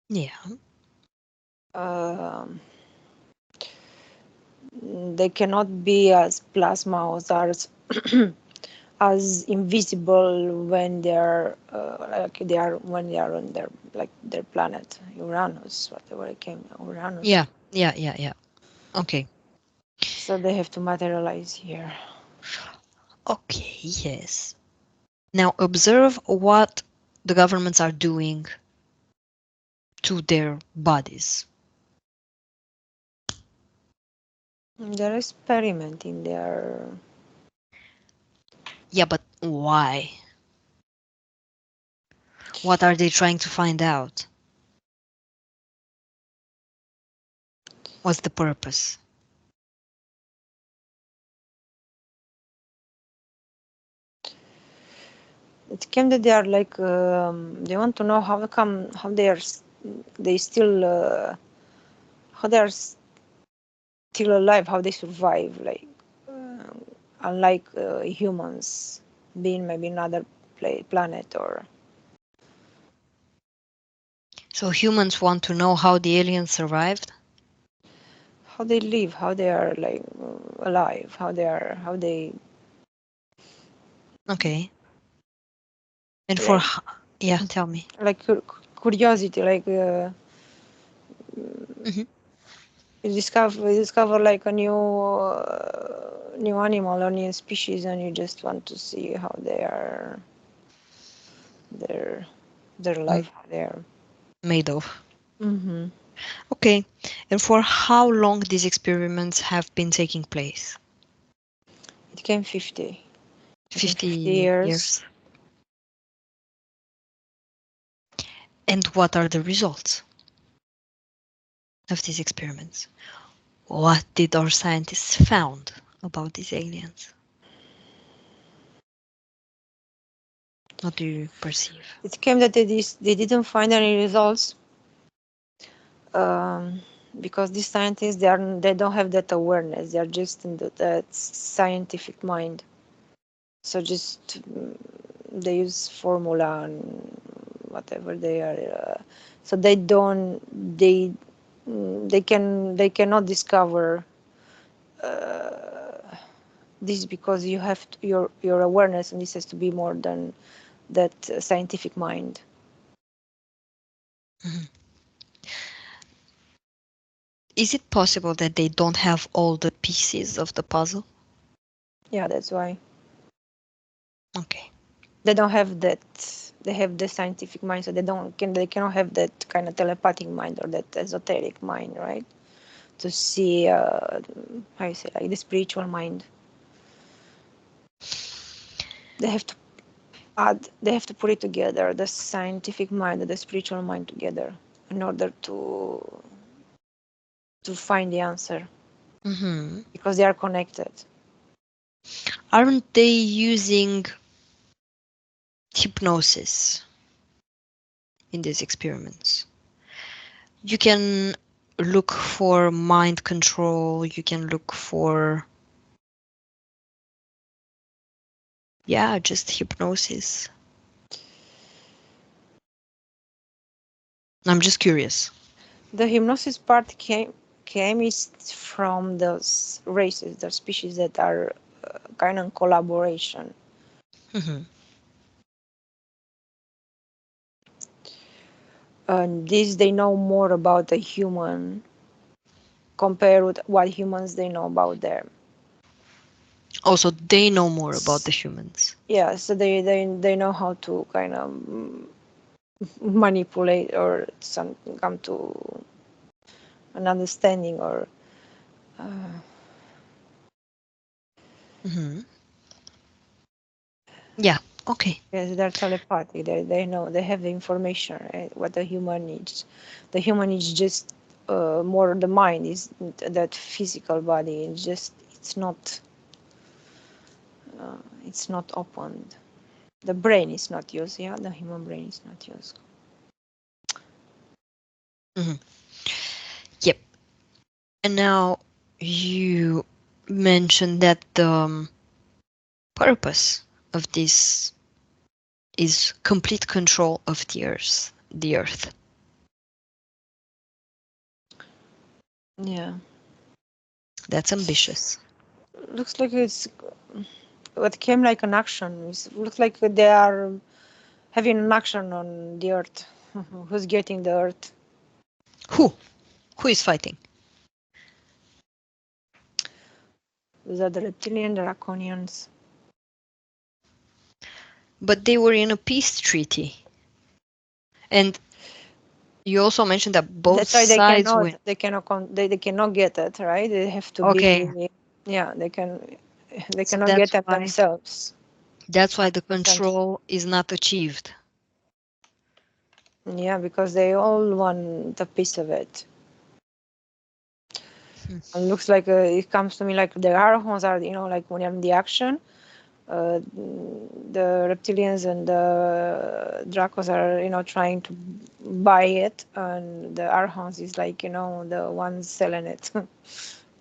Yeah.
Um, they cannot be as plasma or as as invisible when they're like they are when they are on their like their planet Uranus, whatever it came Uranus.
Yeah. Yeah. Yeah. Yeah. Okay.
So they have to materialize here.
Okay. Yes. Now observe what the governments are doing to their bodies.
They're experimenting. They're
Yeah, but why? What are they trying to find out? What's the purpose?
it came that they are like they want to know how they are they still how they are still alive, how they survive, like unlike humans being maybe another planet or
So humans want to know how the aliens survived?
how they live, how they are like alive, how they are, how they
Okay. And
like
yeah, tell me.
like curiosity, like
Hmm.
you discover like a new animal or new species, and you just want to see how they are, their their life, how they are.
Made of.
Mm-hmm.
Okay. And for how long these experiments have been taking place?
It came 50, I think 50
50
years.
years. And what are the results of these experiments? What did our scientists found about these aliens? What do you perceive?
It came that they didn't find any results um, because these scientists they don't have that awareness. They are just in that scientific mind. So just they use formula and whatever they are. So they don't they cannot discover this because you have to, your awareness, and this has to be more than that scientific mind.
Mhm. Is it possible that they don't have all the pieces of the puzzle?
Yeah, that's why
Okay.
they don't have that. They have the scientific mind, so they cannot have that kind of telepathic mind or that esoteric mind, right? To see how you say, like the spiritual mind. They have to they have to put it together, the scientific mind and the spiritual mind together, in order to find the answer. because they are connected.
Aren't they using hypnosis in these experiments? You can look for mind control, you can look for, yeah, just hypnosis. I'm just curious.
The hypnosis part came is from those races, the species that are kind of collaboration.
Mm-hmm.
And this they know more about the human compared with what humans they know about them.
Also, they know more about the humans.
Yeah, so they know how to kind of manipulate or some come to an understanding or
Mm-hmm. Yeah, okay.
yes, they're telepathic. They know they have the information, right, what the human needs. The human is just more the mind is that physical body. It's not opened. The brain is not used. Yeah, the human brain is not used.
Mm-hmm. Yep. And now you mentioned that the purpose of this is complete control of the earth. The earth.
Yeah,
That's ambitious.
looks like it's what came like an action. Looks like they are having an action on the earth. Who's getting the earth?
Who? Who is fighting?
Those are the reptilian draconians.
But they were in a peace treaty. And you also mentioned that both
That's why
sides win.
they cannot get it, right? They have to
Okay,
be, yeah, they
so
cannot get it themselves.
that's why the
100%.
control is not achieved.
Yeah, because they all want a piece of it.
Hmm.
It looks like it comes to me like the archons are, like when you're in the action, uh, the reptilians and the dracos are, trying to buy it, and the archons is like, the ones selling it,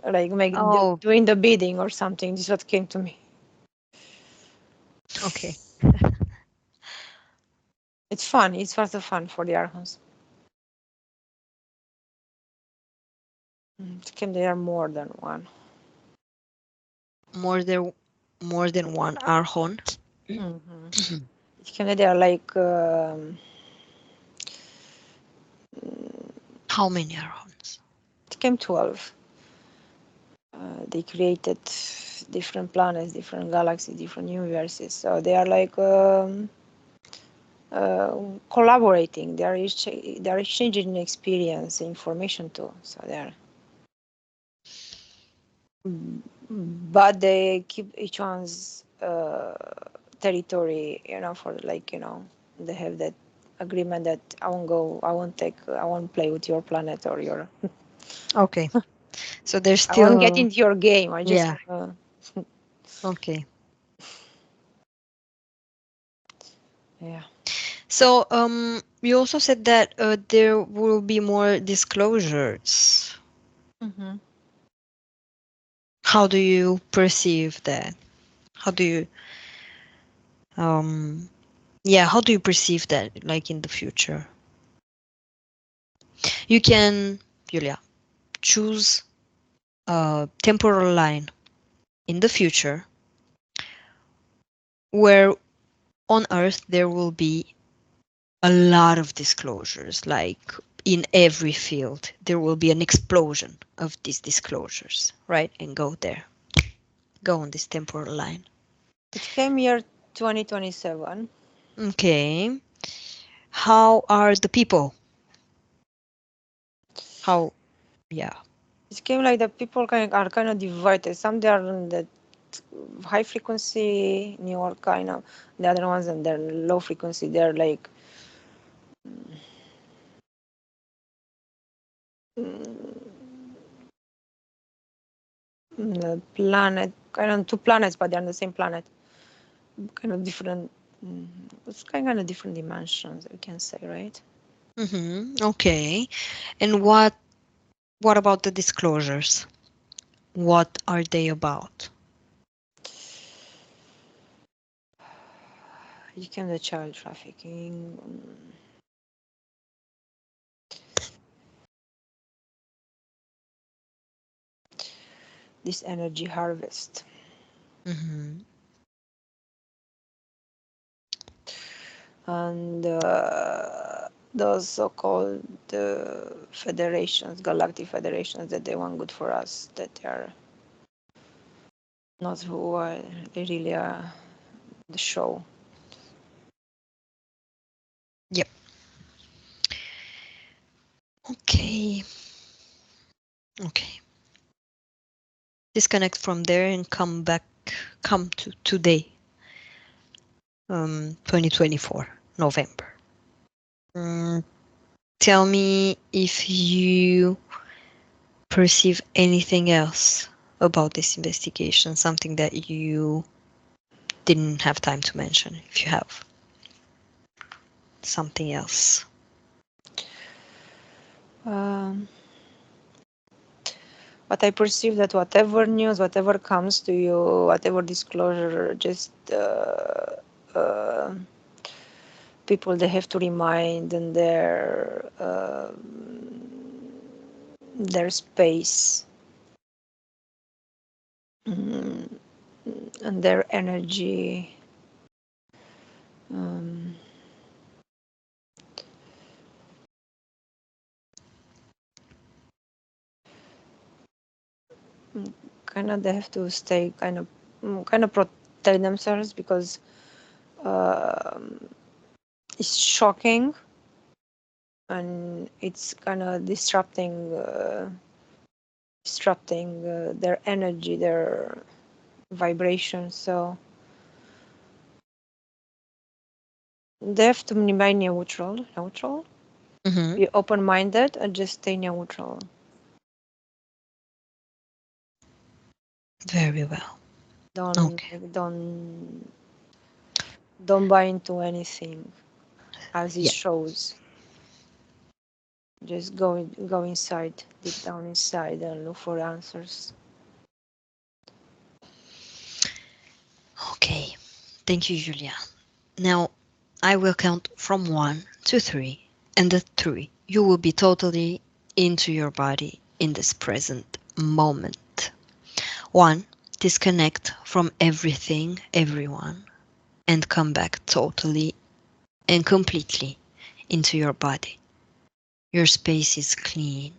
like
Oh,
doing the bidding or something. This is what came to me.
okay.
It's fun. It's sort of fun for the archons. Can they are more than one?
More than one archon.
Mm-hmm. It can they are like
How many archons?
it came 12. They created different planets, different galaxies, different universes. So they are like collaborating. They are exchanging experience, information too. So they are, but they keep each one's territory. For like they have that agreement that I won't go, I won't play with your planet or your.
Okay. So there's
I won't get
still,
into your game. I just
yeah,
wanna.
okay.
Yeah.
So you also said that there will be more disclosures.
Mm-hmm.
How do you perceive that? How do you um yeah, how do you perceive that like in the future? You can, Julia, choose a temporal line in the future where on Earth there will be a lot of disclosures, like in every field there will be an explosion of these disclosures, right? And go there, go on this temporal line.
It came year 2027.
Okay, how are the people? How, yeah.
It came like the people are kind of divided. Some they are in the high frequency, New York kind of. The other ones and they're low frequency. They're like mm, planet, kind of two planets, but they're on the same planet. Kind of different. It's kind of different dimensions, we can say, right?
Okay. And what about the disclosures? What are they about?
You came the child trafficking. This energy harvest. And those so-called federations, galactic federations, that they want good for us, that they are not who they really are, the show.
Yep. Okay. Disconnect from there and come to today, 2024, November. Tell me if you perceive anything else about this investigation, something that you didn't have time to mention, if you have something else.
But I perceive that whatever news, whatever comes to you, whatever disclosure, just people, they have to remind in their space and their energy. Kind of they have to stay kind of protect themselves, because it's shocking and it's kind of disrupting their energy, their vibration. So they have to remain neutral, be open-minded, and just stay neutral.
Very well.
Don't buy into anything as it
Yeah.
shows. Just go inside, deep down inside, and look for answers.
Okay. Thank you, Julia. Now, I will count from 1 to 3, and at 3, you will be totally into your body in this present moment. 1, disconnect from everything, everyone, and come back totally and completely into your body. Your space is clean.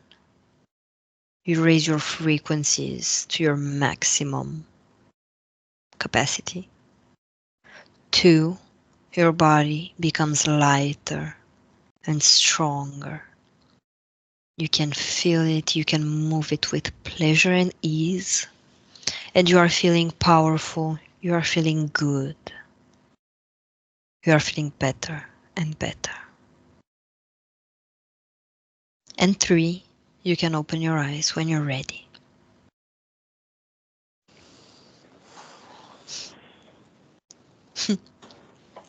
You raise your frequencies to your maximum capacity. 2, your body becomes lighter and stronger. You can feel it, you can move it with pleasure and ease, and you are feeling powerful, you are feeling good, you are feeling better and better. And 3, you can open your eyes when you're ready.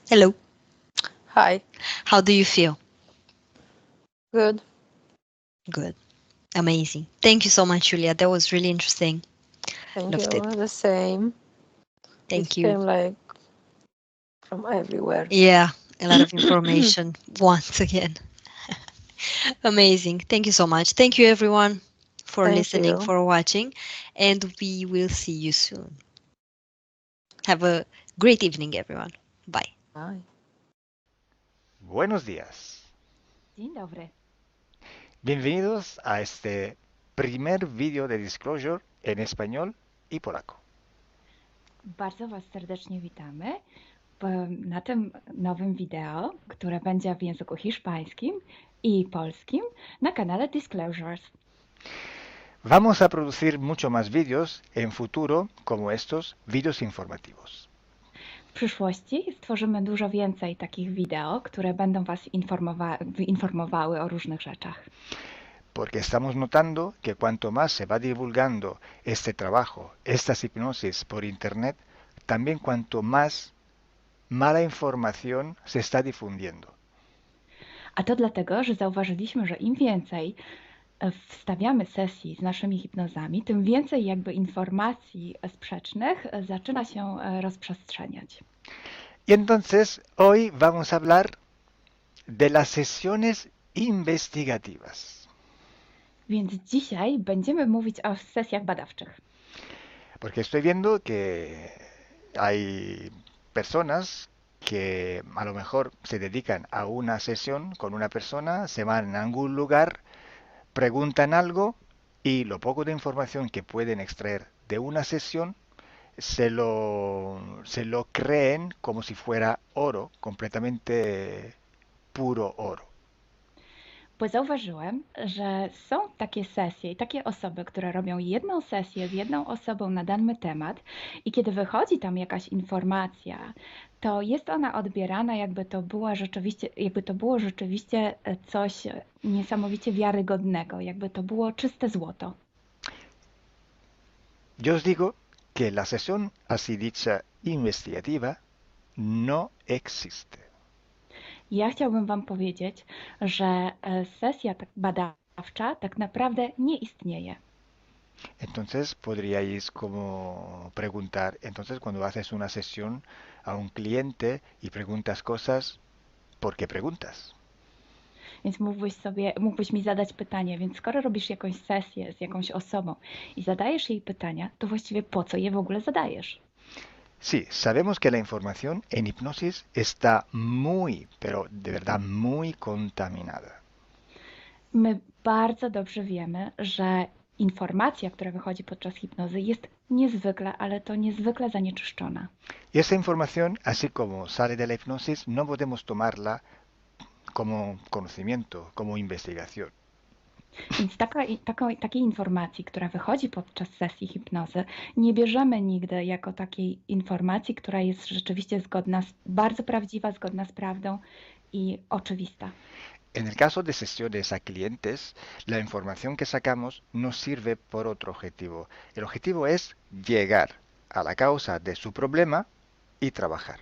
Hello.
Hi.
How do you feel?
Good.
Good. Amazing. Thank you so much, Julia. That was really interesting.
Thank
Loved
you.
it.
The same.
Thank
It
you.
came like from everywhere.
Yeah, a lot of information once again. Amazing. Thank you so much. Thank you, everyone, for listening, for watching, and we will see you soon. Have a great evening, everyone. Bye.
Bye.
Buenos días.
Dzień dobry.
Bienvenidos a este primer video de Disclosure en español y polaco.
Bardzo Was serdecznie witamy na tym nowym wideo, które będzie w języku hiszpańskim i polskim na kanale Disclosures.
Vamos a producir mucho más vídeos en futuro como estos vídeos informativos.
W przyszłości stworzymy dużo więcej takich wideo, które będą Was informowały o różnych rzeczach.
porque estamos notando que cuanto más se va divulgando este trabajo, estas hipnosis por Internet, también cuanto más mala información se está difundiendo.
A to dlatego, że zauważyliśmy, że im więcej wstawiamy sesji z naszymi hipnozami, tym więcej jakby informacji sprzecznych zaczyna się rozprzestrzeniać.
Y entonces hoy vamos a hablar de las sesiones investigativas.
Więc dzisiaj będziemy mówić o sesjach badawczych.
Porque estoy viendo que hay personas que a lo mejor se dedican a una sesión con una persona, se van a algún lugar, preguntan algo y lo poco de información que pueden extraer de una sesión se lo creen como si fuera oro, completamente puro oro.
Bo zauważyłem, że są takie sesje i takie osoby, które robią jedną sesję z jedną osobą na dany temat i kiedy wychodzi tam jakaś informacja, to jest ona odbierana, jakby to było rzeczywiście coś niesamowicie wiarygodnego, jakby to było czyste złoto.
Yo os digo que la sesión así dicha investigativa no existe.
Ja chciałbym Wam powiedzieć, że sesja badawcza tak naprawdę nie istnieje.
Entonces podríais como preguntar, entonces cuando haces una sesión a un cliente y preguntas cosas, ¿por qué preguntas?
Więc mógłbyś mi zadać pytanie, więc skoro robisz jakąś sesję z jakąś osobą i zadajesz jej pytania, to właściwie po co je w ogóle zadajesz?
Sí, sabemos que la información en hipnosis está muy, pero de verdad muy contaminada.
My bardzo dobrze wiemy, że informacja, która wychodzi podczas hipnozy jest niezwykle, ale to niezwykle zanieczyszczona.
Y esa información, así como sale de la hipnosis, no podemos tomarla como conocimiento, como investigación.
Więc takiej informacji, która wychodzi podczas sesji hipnozy, nie bierzemy nigdy jako takiej informacji, która jest rzeczywiście bardzo prawdziwa, zgodna z prawdą i oczywista.
En el caso de sesiones a clientes, la información que sacamos nos sirve por otro objetivo. El objetivo es llegar a la causa de su problema y trabajar.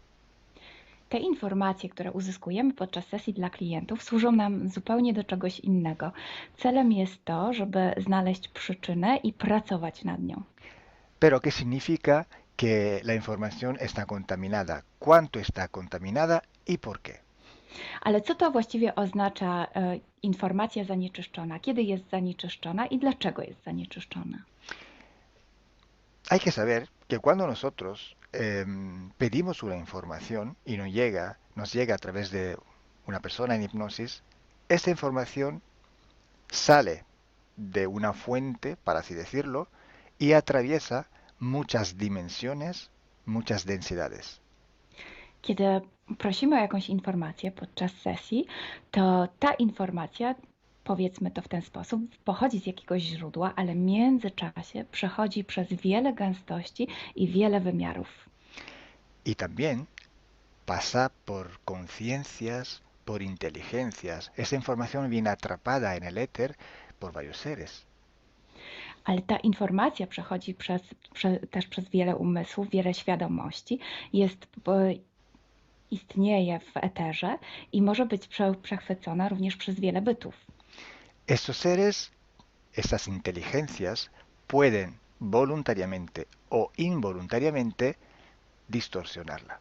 Te informacje, które uzyskujemy podczas sesji dla klientów, służą nam zupełnie do czegoś innego. Celem jest to, żeby znaleźć przyczynę i pracować nad nią.
Pero ¿qué significa que la información está contaminada? ¿Cuánto está contaminada y por qué?
Ale co to właściwie oznacza informacja zanieczyszczona? Kiedy jest zanieczyszczona i dlaczego jest zanieczyszczona?
Hay que saber que cuando nosotros pedimos una información y nos llega a través de una persona en hipnosis, esta información sale de una fuente, para así decirlo, y atraviesa muchas dimensiones, muchas densidades.
Kiedy prosimy o jakąś informację podczas sesji, to ta informacja, powiedzmy to w ten sposób, pochodzi z jakiegoś źródła, ale w międzyczasie przechodzi przez wiele gęstości i wiele wymiarów.
Y también pasa por conciencias, por inteligencias. Esa información viene atrapada en el éter por varios seres.
Ale ta informacja przechodzi też przez wiele umysłów, wiele świadomości, istnieje w eterze i może być przechwycona również przez wiele bytów.
Estos seres, estas inteligencias, pueden voluntariamente o involuntariamente distorsionarla.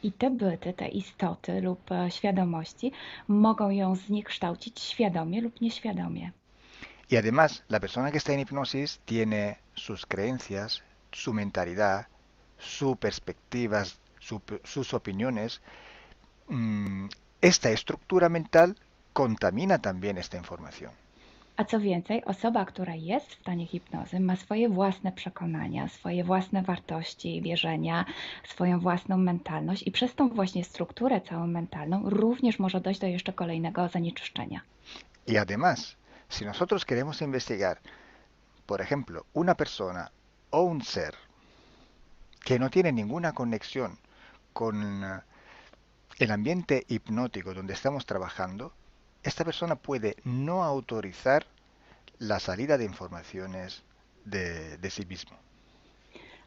I te byty, te istoty lub świadomości mogą ją zniekształcić świadomie lub nieświadomie.
Y además, la persona que está en hipnosis tiene sus creencias, su mentalidad, sus perspectivas, sus opiniones. Esta estructura mental contamina también esta información.
A co więcej, osoba, która jest w stanie hipnozy, ma swoje własne przekonania, swoje własne wartości i wierzenia, swoją własną mentalność i przez tą właśnie strukturę całą mentalną również może dojść do jeszcze kolejnego zanieczyszczenia.
Y además, si nosotros queremos investigar, por ejemplo, una persona o un ser que no tiene ninguna conexión con el ambiente hipnótico donde estamos trabajando, esta persona puede no autorizar la salida de informaciones de sí mismo.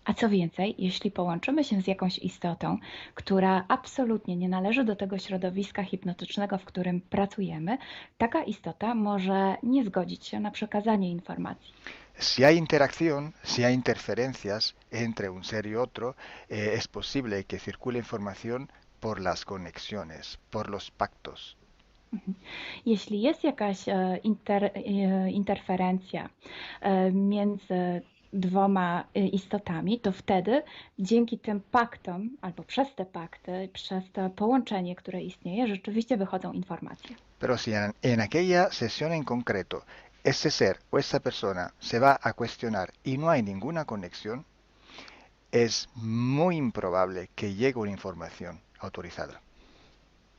A co więcej, jeśli połączymy się z jakąś istotą, która absolutnie nie należy do tego środowiska hipnotycznego, w którym pracujemy, taka istota może nie zgodzić się na przekazanie informacji.
Si hay interacción, si hay interferencias entre un ser y otro, es posible que circule información por las conexiones, por los pactos.
Jeśli jest jakaś interferencja między dwoma istotami, to wtedy dzięki tym paktom, albo przez te pakty, przez to połączenie, które istnieje, rzeczywiście wychodzą informacje.
Pero si en aquella sesión en concreto ese ser o esa persona se va a cuestionar y no hay ninguna conexión, es muy improbable que llegue una información autorizada.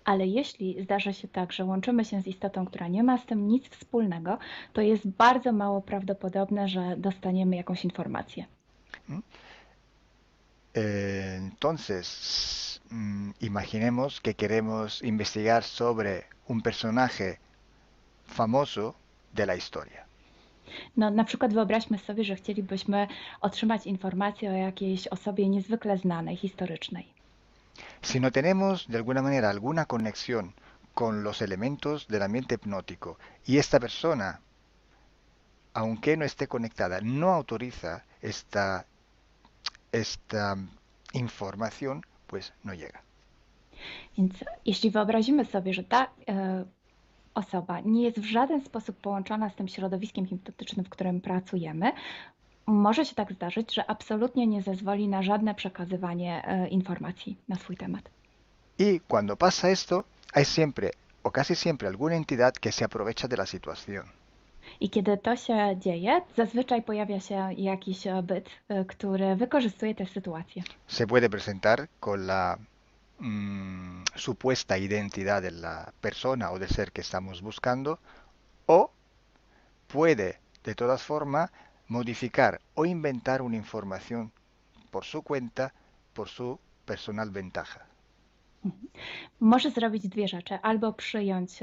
Ale jeśli zdarza się tak, że łączymy się z istotą, która nie ma z tym nic wspólnego, to jest bardzo mało prawdopodobne, że dostaniemy jakąś informację.
Entonces, imaginemos que queremos investigar sobre un personaje famoso de la historia.
No, na przykład wyobraźmy sobie, że chcielibyśmy otrzymać informację o jakiejś osobie niezwykle znanej, historycznej.
Si no tenemos de alguna manera alguna conexión con los elementos del ambiente hipnótico y esta persona, aunque no esté conectada, no autoriza esta información, pues no llega.
Więc jeśli wyobrazimy sobie, że ta osoba nie jest w żaden sposób połączona z tym środowiskiem hipnotycznym, w którym pracujemy, może się tak zdarzyć, że absolutnie nie zezwoli na żadne przekazywanie informacji na swój temat.
Y cuando pasa esto, hay siempre o casi siempre alguna entidad que se aprovecha de la situación.
I kiedy to się dzieje, zazwyczaj pojawia się jakiś byt, który wykorzystuje tę sytuację.
Se puede presentar con la supuesta identidad de la persona o del ser que estamos buscando, o puede de todas formas modificar o inventar una información por su cuenta, por su personal ventaja.
Może zrobić dwie rzeczy. Albo przyjąć,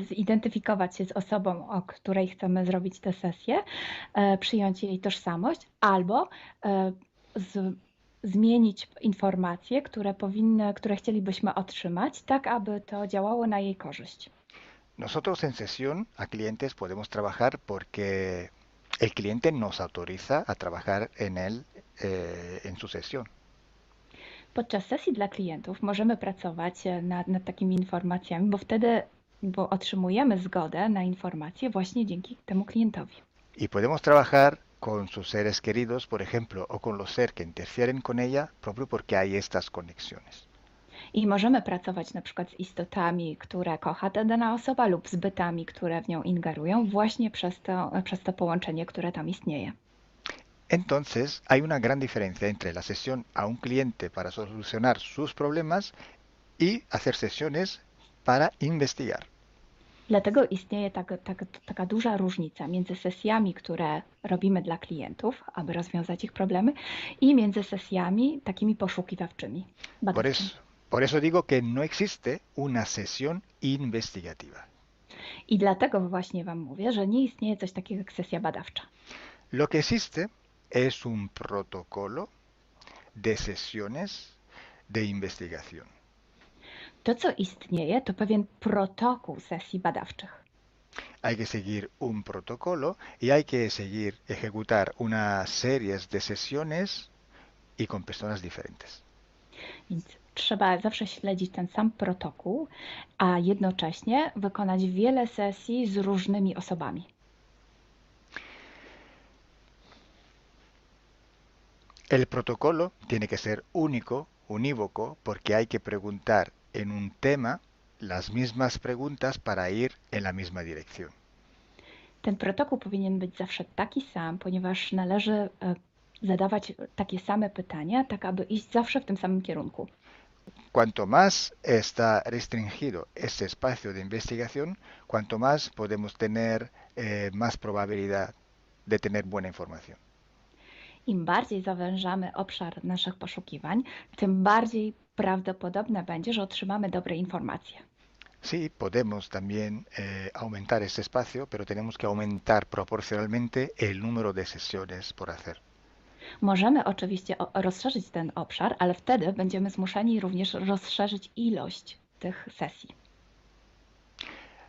zidentyfikować się z osobą, o której chcemy zrobić tę sesję, przyjąć jej tożsamość, albo zmienić informacje, które chcielibyśmy otrzymać, tak aby to działało na jej korzyść.
Nosotros en sesión a clientes podemos trabajar porque el cliente nos autoriza a trabajar en él en su sesión.
Podczas sesji dla klientów możemy pracować nad takimi informacjami, bo otrzymujemy zgodę na informacje właśnie dzięki temu klientowi.
Y podemos trabajar con sus seres queridos, por ejemplo, o con los seres que interfieren con ella, propio porque hay estas conexiones.
I możemy pracować na przykład z istotami, które kocha ta dana osoba, lub z bytami, które w nią ingerują, właśnie przez to połączenie, które tam istnieje.
Entonces, hay una gran diferencia entre la sesión a un cliente para solucionar sus problemas y hacer sesiones para investigar.
Dlatego istnieje taka duża różnica między sesjami, które robimy dla klientów, aby rozwiązać ich problemy, i między sesjami takimi poszukiwawczymi, badawczymi.
Por eso digo que no existe una sesión investigativa.
I dlatego właśnie Wam mówię, że nie istnieje coś takiego jak sesja badawcza.
Lo que existe es un protocolo de sesiones de investigación.
To, co istnieje, to pewien protokół sesji badawczych.
Hay que seguir un protocolo y hay que ejecutar una serie de sesiones y con personas diferentes.
Więc trzeba zawsze śledzić ten sam protokół, a jednocześnie wykonać wiele sesji z różnymi osobami.
El protocolo tiene que ser único, unívoco, porque hay que preguntar en un tema las mismas preguntas para ir en la misma dirección.
Ten protokół powinien być zawsze taki sam, ponieważ należy zadawać takie same pytania, tak aby iść zawsze w tym samym kierunku.
Cuanto más está restringido ese espacio de investigación, cuanto más podemos tener más probabilidad de tener buena información.
Im bardziej zawężamy obszar naszych poszukiwań, tym bardziej prawdopodobne będzie, że otrzymamy dobre informacje.
Sí, podemos también aumentar ese espacio, pero tenemos que aumentar proporcionalmente el número de sesiones por hacer.
Możemy oczywiście rozszerzyć ten obszar, ale wtedy będziemy zmuszeni również rozszerzyć ilość tych sesji.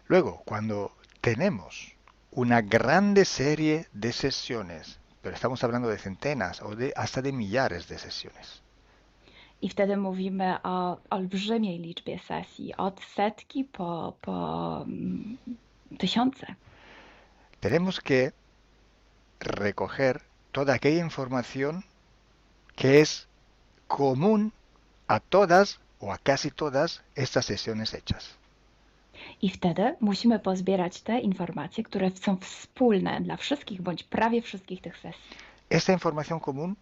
Luego, cuando tenemos una grande serie de sesiones, pero estamos hablando de centenas o hasta de millares de sesiones,
I wtedy mówimy o olbrzymiej liczbie sesji, od setki po tysiące.
tenemos que recoger toda aquella información que es común a todas o a casi todas estas sesiones hechas.
I wtedy musimy pozbierać te informacje, które są wspólne dla wszystkich bądź prawie wszystkich tych sesji.
Esta información común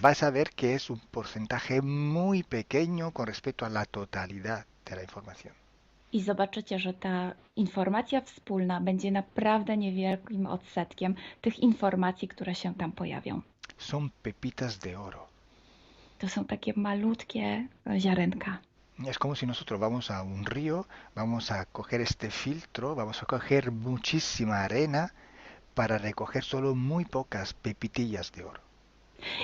vais a ver que es un porcentaje muy pequeño con respecto a la totalidad de la información.
I zobaczycie, że ta informacja wspólna będzie naprawdę niewielkim odsetkiem tych informacji, które się tam pojawią.
Son pepitas de oro.
To są takie malutkie ziarenka.
Es como si nosotros vamos a un río, vamos a coger este filtro, vamos a coger muchísima arena para recoger solo muy pocas pepitillas de oro.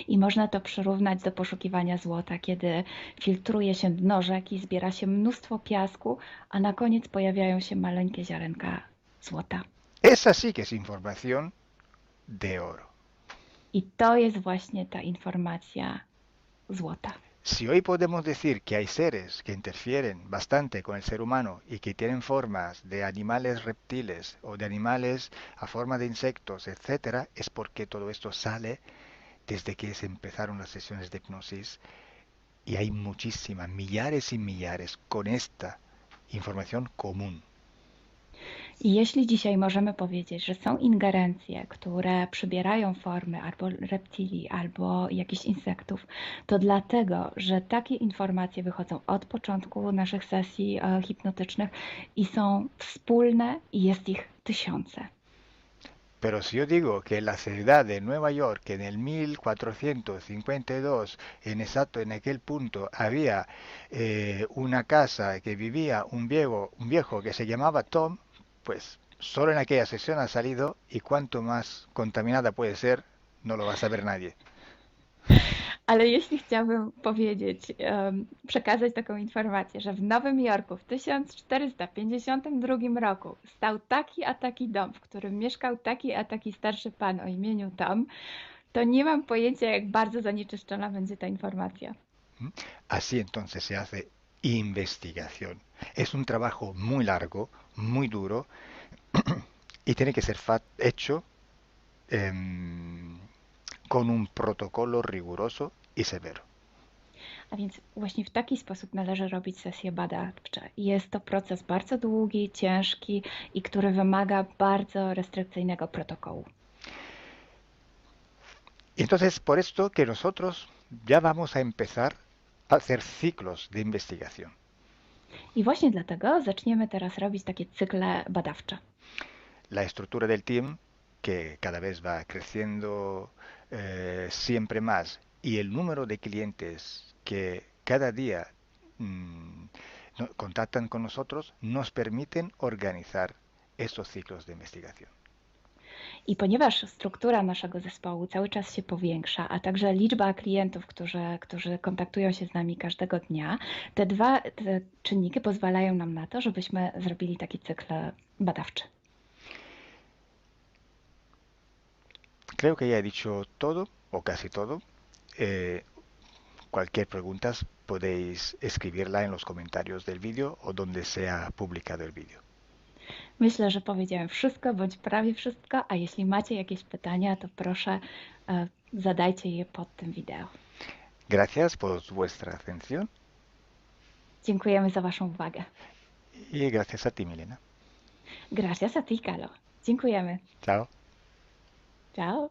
I można to przyrównać do poszukiwania złota, kiedy filtruje się dno rzeki, zbiera się mnóstwo piasku, a na koniec pojawiają się maleńkie ziarenka złota.
Esa sí que es información de oro.
I to jest właśnie ta informacja złota.
Si hoy podemos decir que hay seres que interfieren bastante con el ser humano y que tienen formas de animales reptiles o de animales a forma de insectos, etcétera, es porque todo esto sale desde que se empezaron las sesiones de hipnosis y hay muchísimas, millares y millares con esta información común.
I jeśli dzisiaj możemy powiedzieć, że są ingerencje, które przybierają formy albo reptilii, albo jakichś insektów, to dlatego, że takie informacje wychodzą od początku naszych sesji hipnotycznych i są wspólne i jest ich tysiące.
Pero si yo digo que en la ciudad de Nueva York, en el 1452, en aquel punto, había una casa que vivía un viejo que se llamaba Tom, pues solo en aquella sesión ha salido y cuanto más contaminada puede ser, no lo va a saber nadie.
Ale jeśli chciałabym powiedzieć, przekazać taką informację, że w Nowym Jorku w 1452 roku stał taki a taki dom, w którym mieszkał taki a taki starszy pan o imieniu Tom, to nie mam pojęcia, jak bardzo zanieczyszczona będzie ta informacja.
Así entonces se hace investigación. Es un trabajo muy largo, muy duro y tiene que ser hecho con un protocolo riguroso y severo.
A więc właśnie w taki sposób należy robić sesje badawcze. Jest to proces bardzo długi, ciężki i który wymaga bardzo restrykcyjnego protokołu.
Y entonces por esto que nosotros ya vamos a empezar a hacer ciclos de investigación.
I właśnie dlatego zaczniemy teraz robić takie cykle badawcze.
La estructura del team, que cada vez va creciendo siempre más, y el número de clientes que cada día contactan con nosotros, nos permiten organizar estos ciclos de investigación.
I ponieważ struktura naszego zespołu cały czas się powiększa, a także liczba klientów, którzy kontaktują się z nami każdego dnia, te czynniki pozwalają nam na to, żebyśmy zrobili taki cykl badawczy.
Creo que ya he dicho todo, o casi todo. Cualquier pregunta podéis escribirla en los comentarios del vídeo o donde sea publicado el vídeo.
Myślę, że powiedziałem wszystko, bądź prawie wszystko, a jeśli macie jakieś pytania, to proszę zadajcie je pod tym wideo.
Gracias por vuestra atención.
Dziękujemy za Waszą uwagę.
Y gracias a ti, Milena.
Gracias a ti, Kalo. Dziękujemy.
Chao.
Ciao.